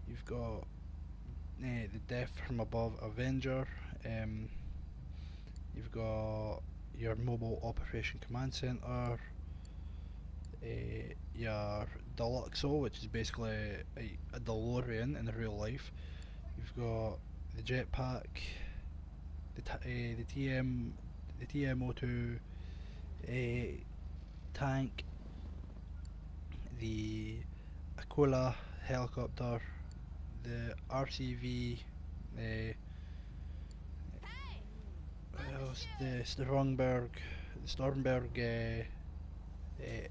S1: You've got the Death from Above Avenger. You've got your Mobile Operation Command Center. Your Deluxo, which is basically a DeLorean in real life. You've got the jetpack, the TM02 tank, the Aquila helicopter, the RCV, what else? The Stormberg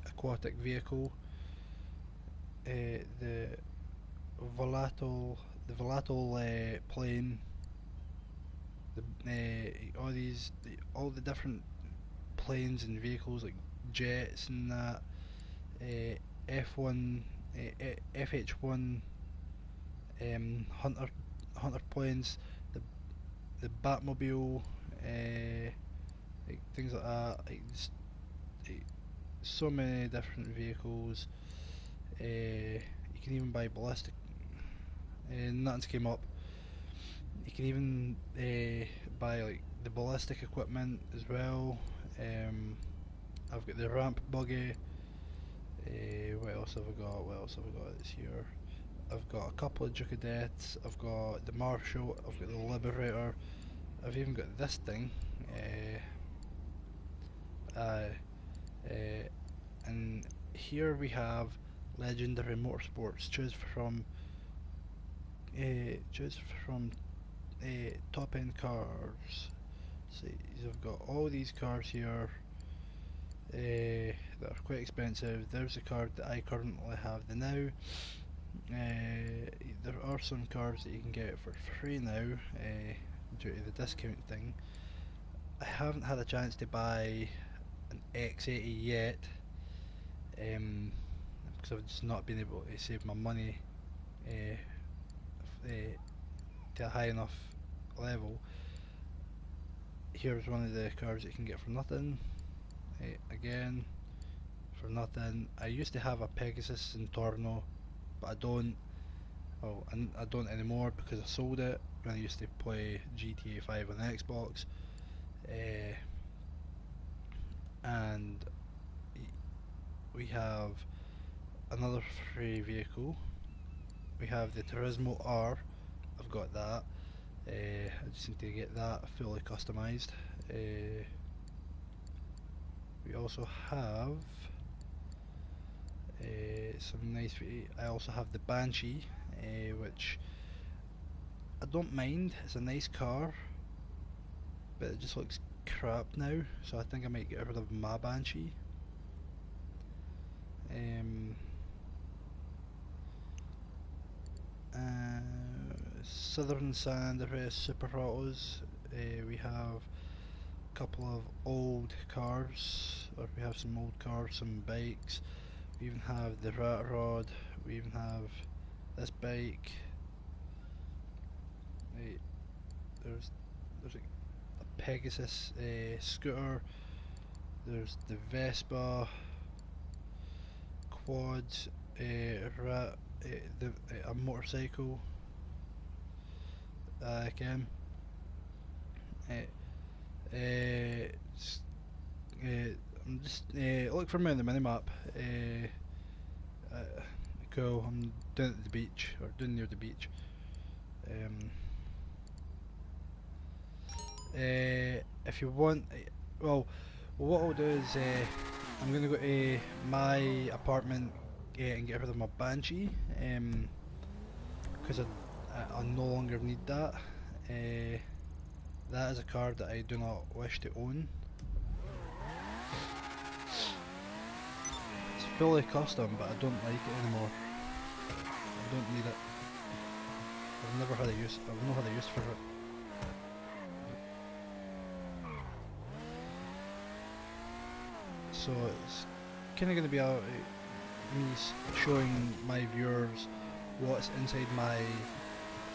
S1: aquatic vehicle, the volatile plane, all the different planes and vehicles like jets and that, F1, FH1, hunter planes, the Batmobile, like things like that. So many different vehicles. You can even buy ballistic. Nothing's came up. You can even buy like the ballistic equipment as well. I've got the ramp buggy. What else have I got? What else have I got this year? I've got a couple of Ducadettes. I've got the Marshall. I've got the Liberator. I've even got this thing. And here we have Legendary Motorsports. Choose from top end cars. So you've got all these cars here that are quite expensive. There's a card that I currently have the now. There are some cars that you can get for free now due to the discount thing. I haven't had a chance to buy an X80 yet because I've just not been able to save my money to a high enough level. Here's one of the cars that you can get for nothing. Again, for nothing. I used to have a Pegasus Intorno, but I don't. Well, I don't anymore because I sold it when I used to play GTA 5 on Xbox. And we have another free vehicle. We have the Turismo R. I've got that. I just need to get that fully customised. We also have some nice. I also have the Banshee, which I don't mind. It's a nice car, but it just looks crap now. So I think I might get rid of my Banshee. Southern Sand Super Autos. We have a couple of old cars, or we have some old cars, some bikes. We even have the Rat Rod. We even have this bike. There's a Pegasus scooter. There's the Vespa quad, a motorcycle. I can. I'm just look for me on the minimap. Cool. I'm down at the beach, or down near the beach. If you want, well, what I'll do is I'm gonna go to my apartment and get rid of my Banshee, because I no longer need that. That is a car that I do not wish to own. It's fully custom, but I don't like it anymore. I don't need it. I've never had a use. I've never had a use for it. So it's kind of going to be me showing my viewers what's inside my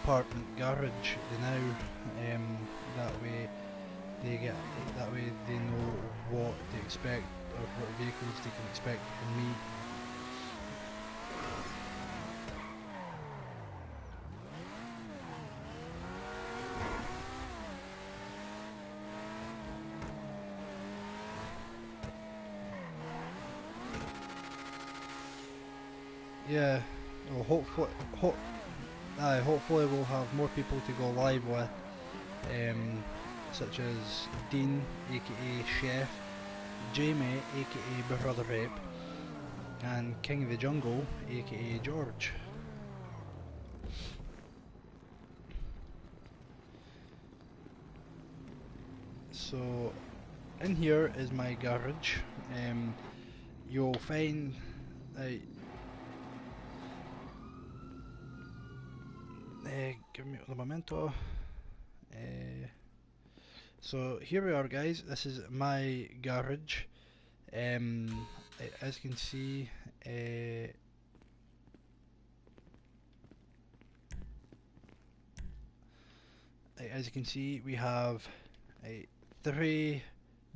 S1: apartment garage now. That way they know what to expect, or what vehicles they can expect from me. Yeah, well, hopefully we'll have more people to go live with, such as Dean, aka Chef, Jamie, aka Brother Rape, and King of the Jungle, aka George. So, in here is my garage. You'll find give me un momento. So here we are, guys. This is my garage. As you can see, we have 3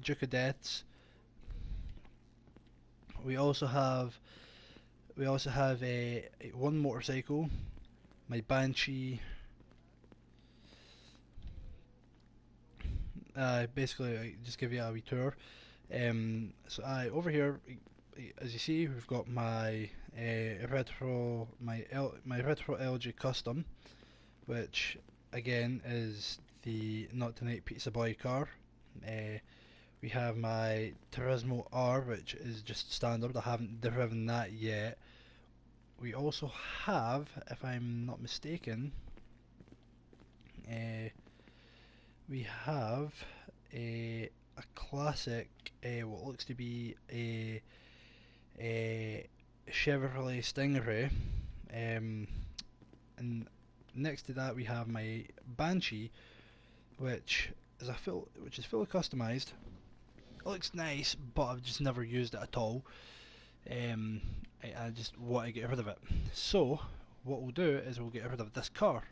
S1: Duke of Deaths. We also have one motorcycle, my Banshee. Basically, I just give you a wee tour. So over here, as you see, we've got my retro LG Custom, which again is the Not Tonight Pizza Boy car. We have my Turismo R, which is just standard. I haven't driven that yet. We also have, if I'm not mistaken, we have a classic, what looks to be a Chevrolet Stingray, and next to that we have my Banshee, which is fully customized. It looks nice, but I've just never used it at all. I just want to get rid of it. So what we'll do is we'll get rid of this car.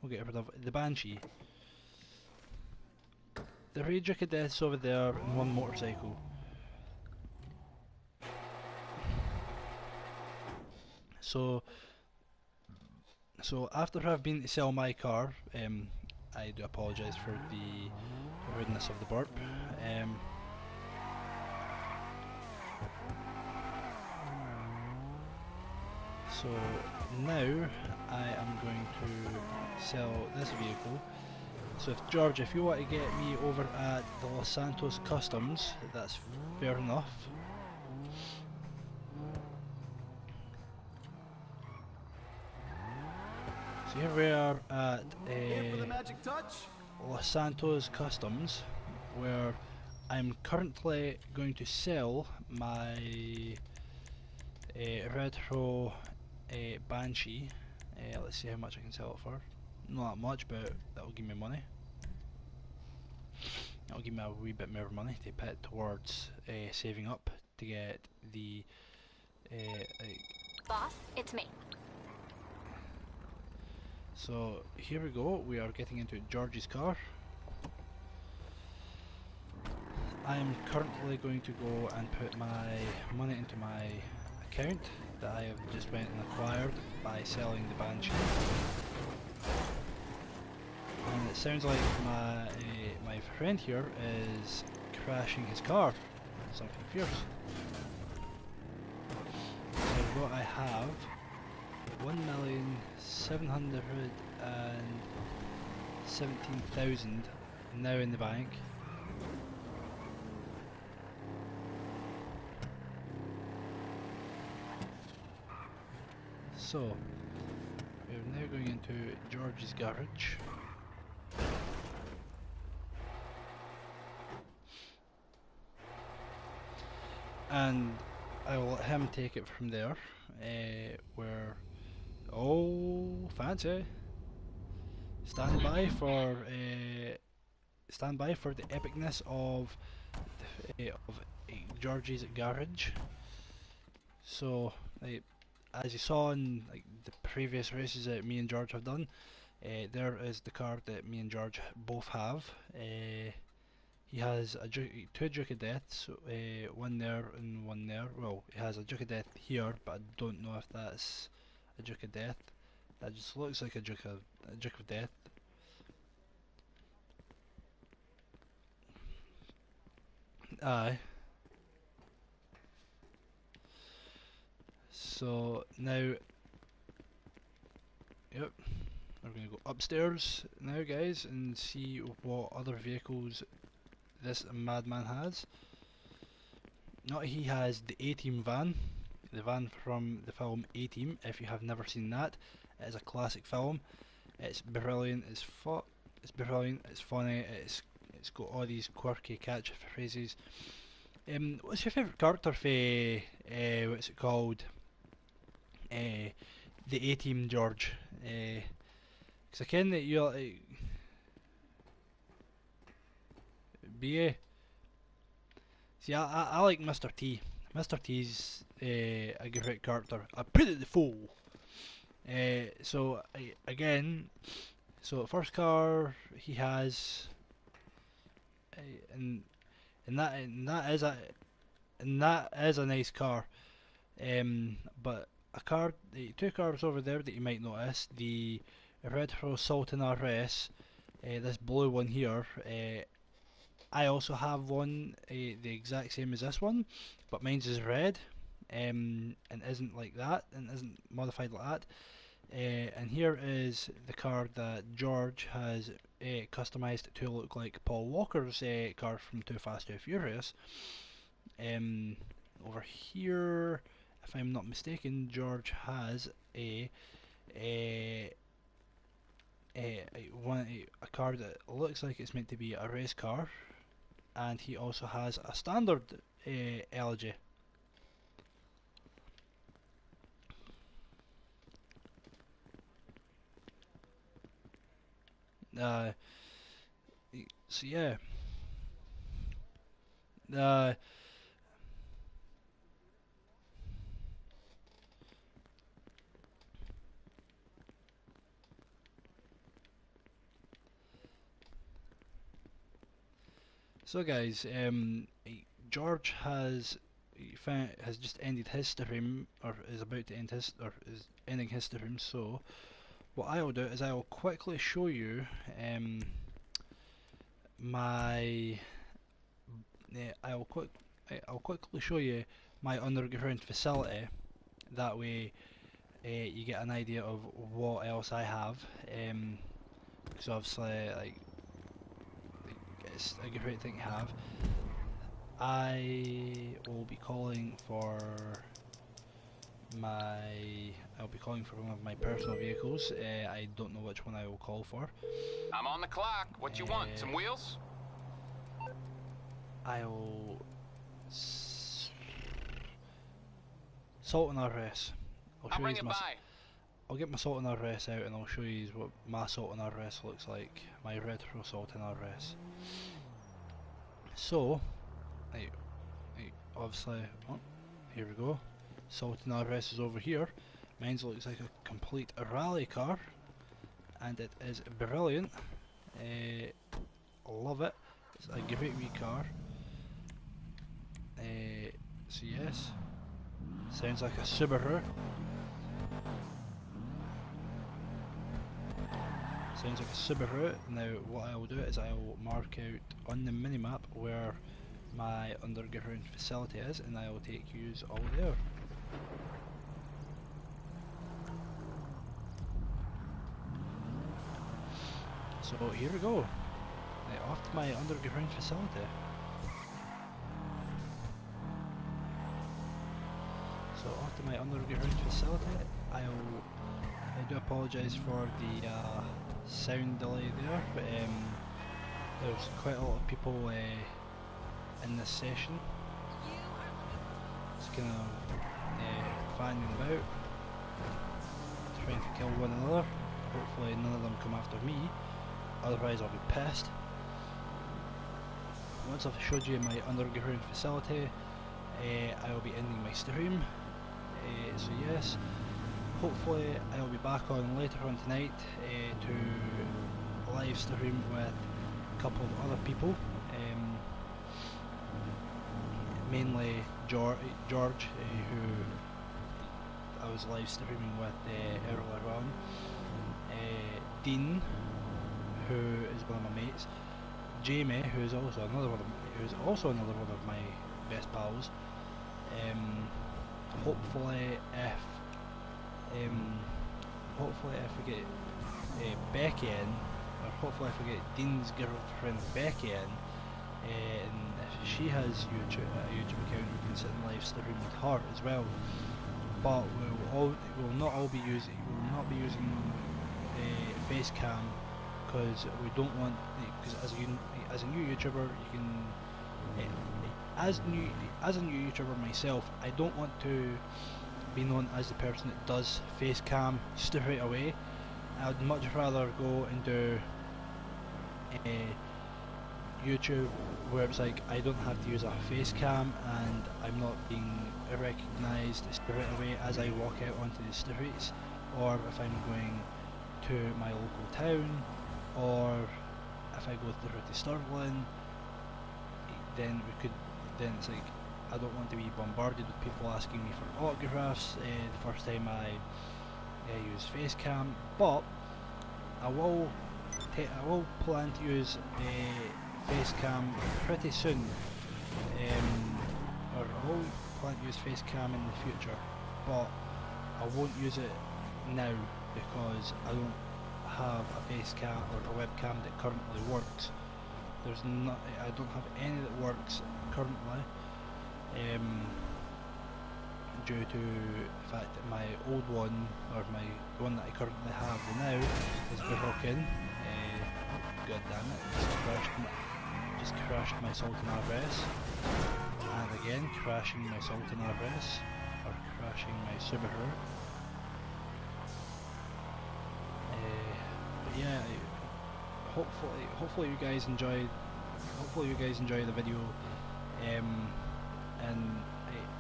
S1: We'll get rid of the Banshee. 3 Duke of Deaths over there and 1 motorcycle. So after I've been to sell my car, I do apologise for the rudeness of the burp. So now I am going to sell this vehicle. So George, if you want to get me over at the Los Santos Customs, that's fair enough. So here we are at Los Santos Customs, where I'm currently going to sell my retro Banshee. Let's see how much I can sell it for. Not that much, but that'll give me money. That'll give me a wee bit more money to put towards saving up to get the
S6: Boss, it's me.
S1: So here we go, we are getting into George's car. I'm currently going to go and put my money into my account that I have just went and acquired by selling the Banshee. And it sounds like my friend here is crashing his car. Something fierce. So what I have, 1,717,000 now in the bank. So, we're now going into George's garage. And I will let him take it from there, where, oh, fancy. Stand by for the epicness of George's garage. So, as you saw in the previous races that me and George have done, there is the car that me and George both have. He has two Duke of Deaths, one there and one there. Well, he has a Duke of Death here, but I don't know if that's a Duke of Death. That just looks like a Duke of Death. Aye. So now, yep, we're going to go upstairs now, guys, and see what other vehicles this madman has. He has the A-Team van, the van from the film A-Team. If you have never seen that, it is a classic film. It's brilliant. It's brilliant. It's funny. It's got all these quirky catchphrases. What's your favourite character for what's it called? The A-Team, George. Because I ken that you're like BA. See, I like Mr. T. Mr. T's a great character. I put it the fool. So again, so first car he has, and that is a nice car. But two cars over there that you might notice, the Retro Sultan RS, this blue one here. I also have one, the exact same as this one, but mine's is red, and isn't like that, and isn't modified like that. And here is the car that George has customized to look like Paul Walker's car from Too Fast, Too Furious. Over here, if I'm not mistaken, George has a car that looks like it's meant to be a race car. And he also has a standard LG. So yeah. So guys, George has just ended his stream, or is about to end his, or is ending his stream. So what I will do is I will quickly show you my I'll quickly show you my underground facility. That way, you get an idea of what else I have. Because obviously, it's a great thing to have. I will be calling for one of my personal vehicles. I don't know which one I will call for.
S3: I'm on the clock. What you want? Some wheels?
S1: I'll Sultan RS.
S3: I'll bring it by.
S1: I'll get my Sultan RS out and I'll show you what my Sultan RS looks like. My retro Sultan RS. So, obviously, here we go. Sultan RS is over here. Mine looks like a complete rally car, and it is brilliant. Love it. It's a great wee car. So yes, Sounds like a Subaru. Sounds like a Subaru. Now what I will do is I will mark out on the minimap where my underground facility is, and I will take yous all there. So here we go. Off to my underground facility. So off to my underground facility. I do apologise for the sound delay there, but there's quite a lot of people in this session. Just kind of fanning about, trying to kill one another. Hopefully none of them come after me, otherwise I'll be pissed. Once I've showed you my underground facility, I will be ending my stream. So yes, hopefully I'll be back on later on tonight to live stream with a couple of other people, mainly George, who I was live streaming with earlier on, Dean, who is one of my mates, Jamie, who is also another one of my best pals. Hopefully if we get Becky in, or hopefully if we get Dean's girlfriend Becky in, and if she has a YouTube account, we can sit and live stream with her as well. But we will not be using face cam, because we don't want, because as a new YouTuber you can, as a new YouTuber myself, I don't want to be known as the person that does face cam straight away. I would much rather go and do YouTube where it's like I don't have to use a face cam and I'm not being recognised straight away as I walk out onto the streets, or if I'm going to my local town, or if I go through to Stirling, then it's like I don't want to be bombarded with people asking me for autographs the first time I use face cam. But I will plan to use face cam pretty soon, or I will plan to use face cam in the future, but I won't use it now because I don't have a face cam or a webcam that currently works. I don't have any that works currently, due to the fact that my old one, or the one that I currently have now, is broken. God damn it! Just crashed my Sultan RS, and again crashing my Sultan RS, or crashing my Subaru. But yeah, hopefully you guys enjoyed. Hopefully you guys enjoy the video. And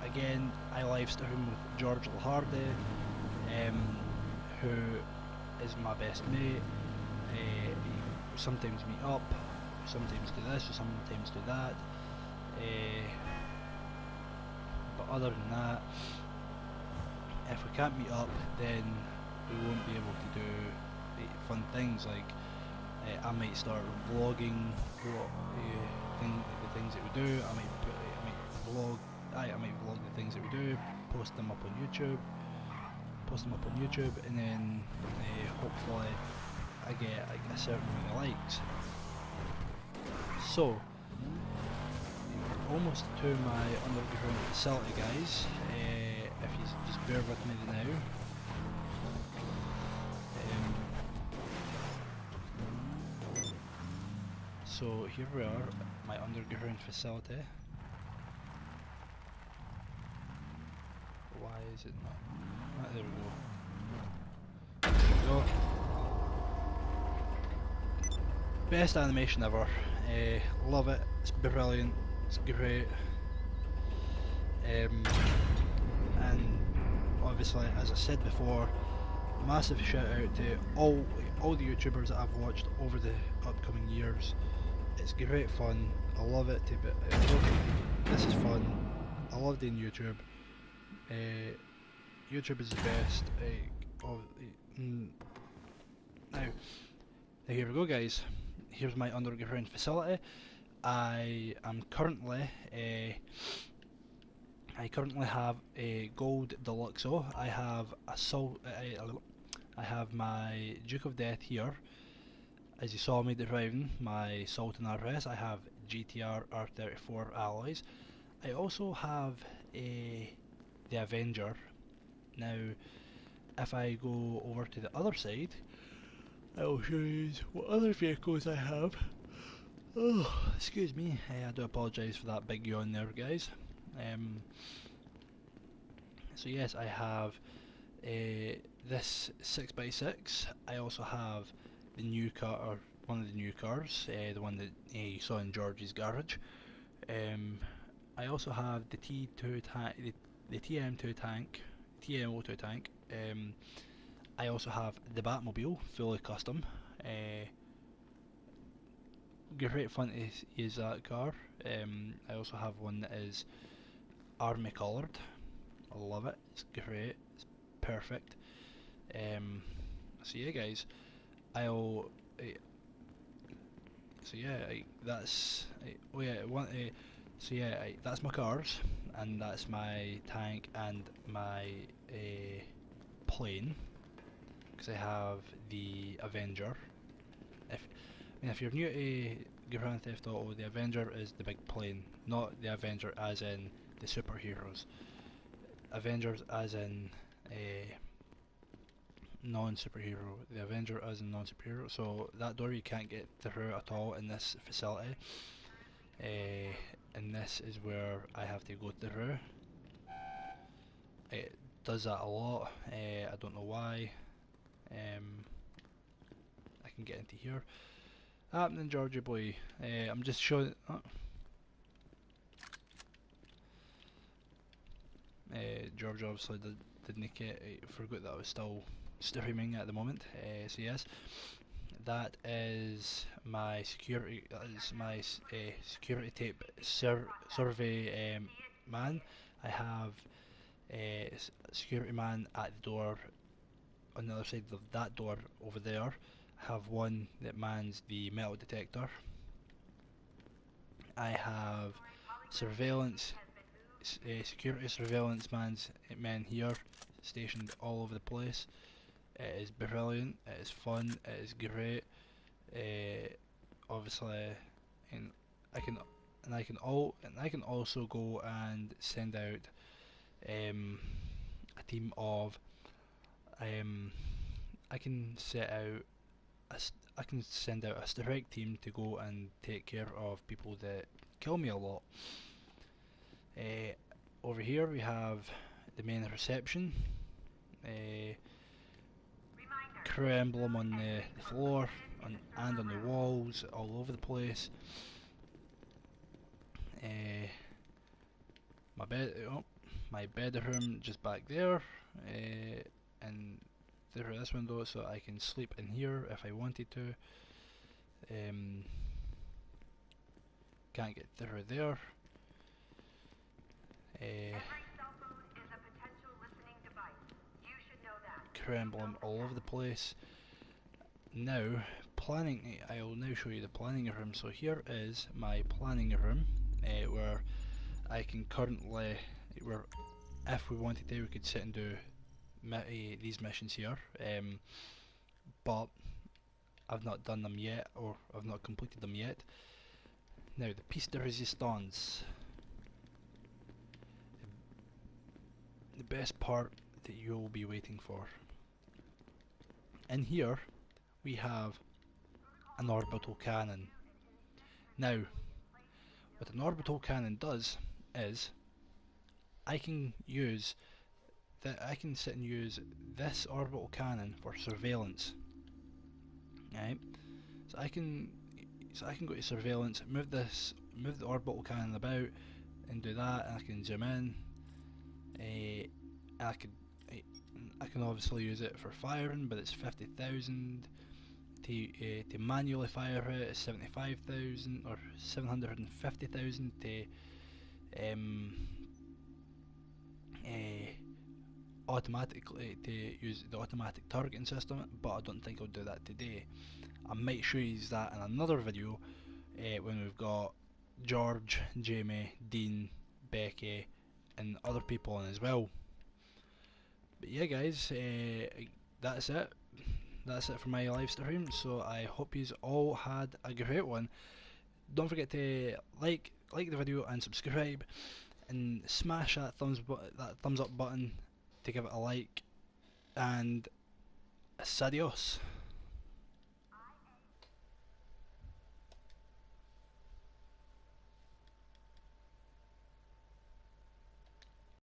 S1: again, I live stream with George Hardy, who is my best mate. We sometimes meet up, sometimes do this, or sometimes do that. But other than that, if we can't meet up, then we won't be able to do fun things like I might start vlogging the things that we do. I might vlog the things that we do, post them up on YouTube, and then hopefully I get a certain amount of likes. So, almost to my underground facility, guys. If you just bear with me now. So here we are, my underground facility. Why is it not? Ah, there we go. There we go. Best animation ever. Love it. It's brilliant. It's great. And obviously, as I said before, massive shout out to all the YouTubers that I've watched over the upcoming years. It's great fun. I love it. This is fun. I love doing YouTube. YouTube is the best. Mm, now here we go, guys. Here's my underground facility. I currently have a gold deluxo. I have a I have my Duke of Death here. As you saw me driving my Sultan RS, I have GTR R34 alloys. I also have the Avenger. Now, if I go over to the other side, I will show you what other vehicles I have. Oh, excuse me. I do apologise for that big yawn there, guys. So yes, I have this 6x6. I also have the new car, or one of the new cars, the one that you saw in George's garage. I also have the T2 tank, the TM2 tank, TMO2 tank. I also have the Batmobile, fully custom. Great fun to use that car. I also have one that is army coloured. I love it. It's great. It's perfect. So yeah, guys, I'll. So yeah, that's. Oh yeah, so yeah, that's my cars, and that's my tank and my plane, because I have the Avenger. If you're new to Grand Theft Auto, the Avenger is the big plane, not the Avenger as in the superheroes. Avengers as in non-superhero. The Avenger as in non-superhero. So that door you can't get through at all in this facility. And this is where I have to go through. It does that a lot. I don't know why. I can get into here. Happening, Georgie boy. I'm just showing. George obviously didn't get. Forgot that I was still streaming at the moment. So yes, that is my security. That is my security tape survey man. I have a security man at the door on the other side of that door over there. I have one that mans the metal detector. I have surveillance, security surveillance men here, stationed all over the place. It is brilliant. It is fun. It is great. Obviously, and I can also go and send out a team of I can set out I can send out a strike team to go and take care of people that kill me a lot. Over here we have the main reception. Crew emblem on the floor and on the walls, all over the place. My bedroom just back there, and through this window, so I can sleep in here if I wanted to. Can't get through there. Crew emblem all over the place. Now, planning. I will now show you the planning room. So here is my planning room, where I can currently, where if we wanted to, we could sit and do these missions here. But I've not done them yet, or I've not completed them yet. Now, the piece de resistance. The best part that you'll be waiting for. In here, we have an orbital cannon. Now, what an orbital cannon does is, I can sit and use this orbital cannon for surveillance. Right? So I can go to surveillance, move the orbital cannon about, and do that, and I can zoom in. I can obviously use it for firing, but it's 50,000. To manually fire it is 75,000 or 750,000. To automatically to use the automatic targeting system, but I don't think I'll do that today. I might show you that in another video when we've got George, Jamie, Dean, Becky and other people on as well. But yeah guys, that's it. That's it for my live stream, so I hope you all had a great one. Don't forget to like the video and subscribe, and smash that thumbs up button to give it a like, and adios.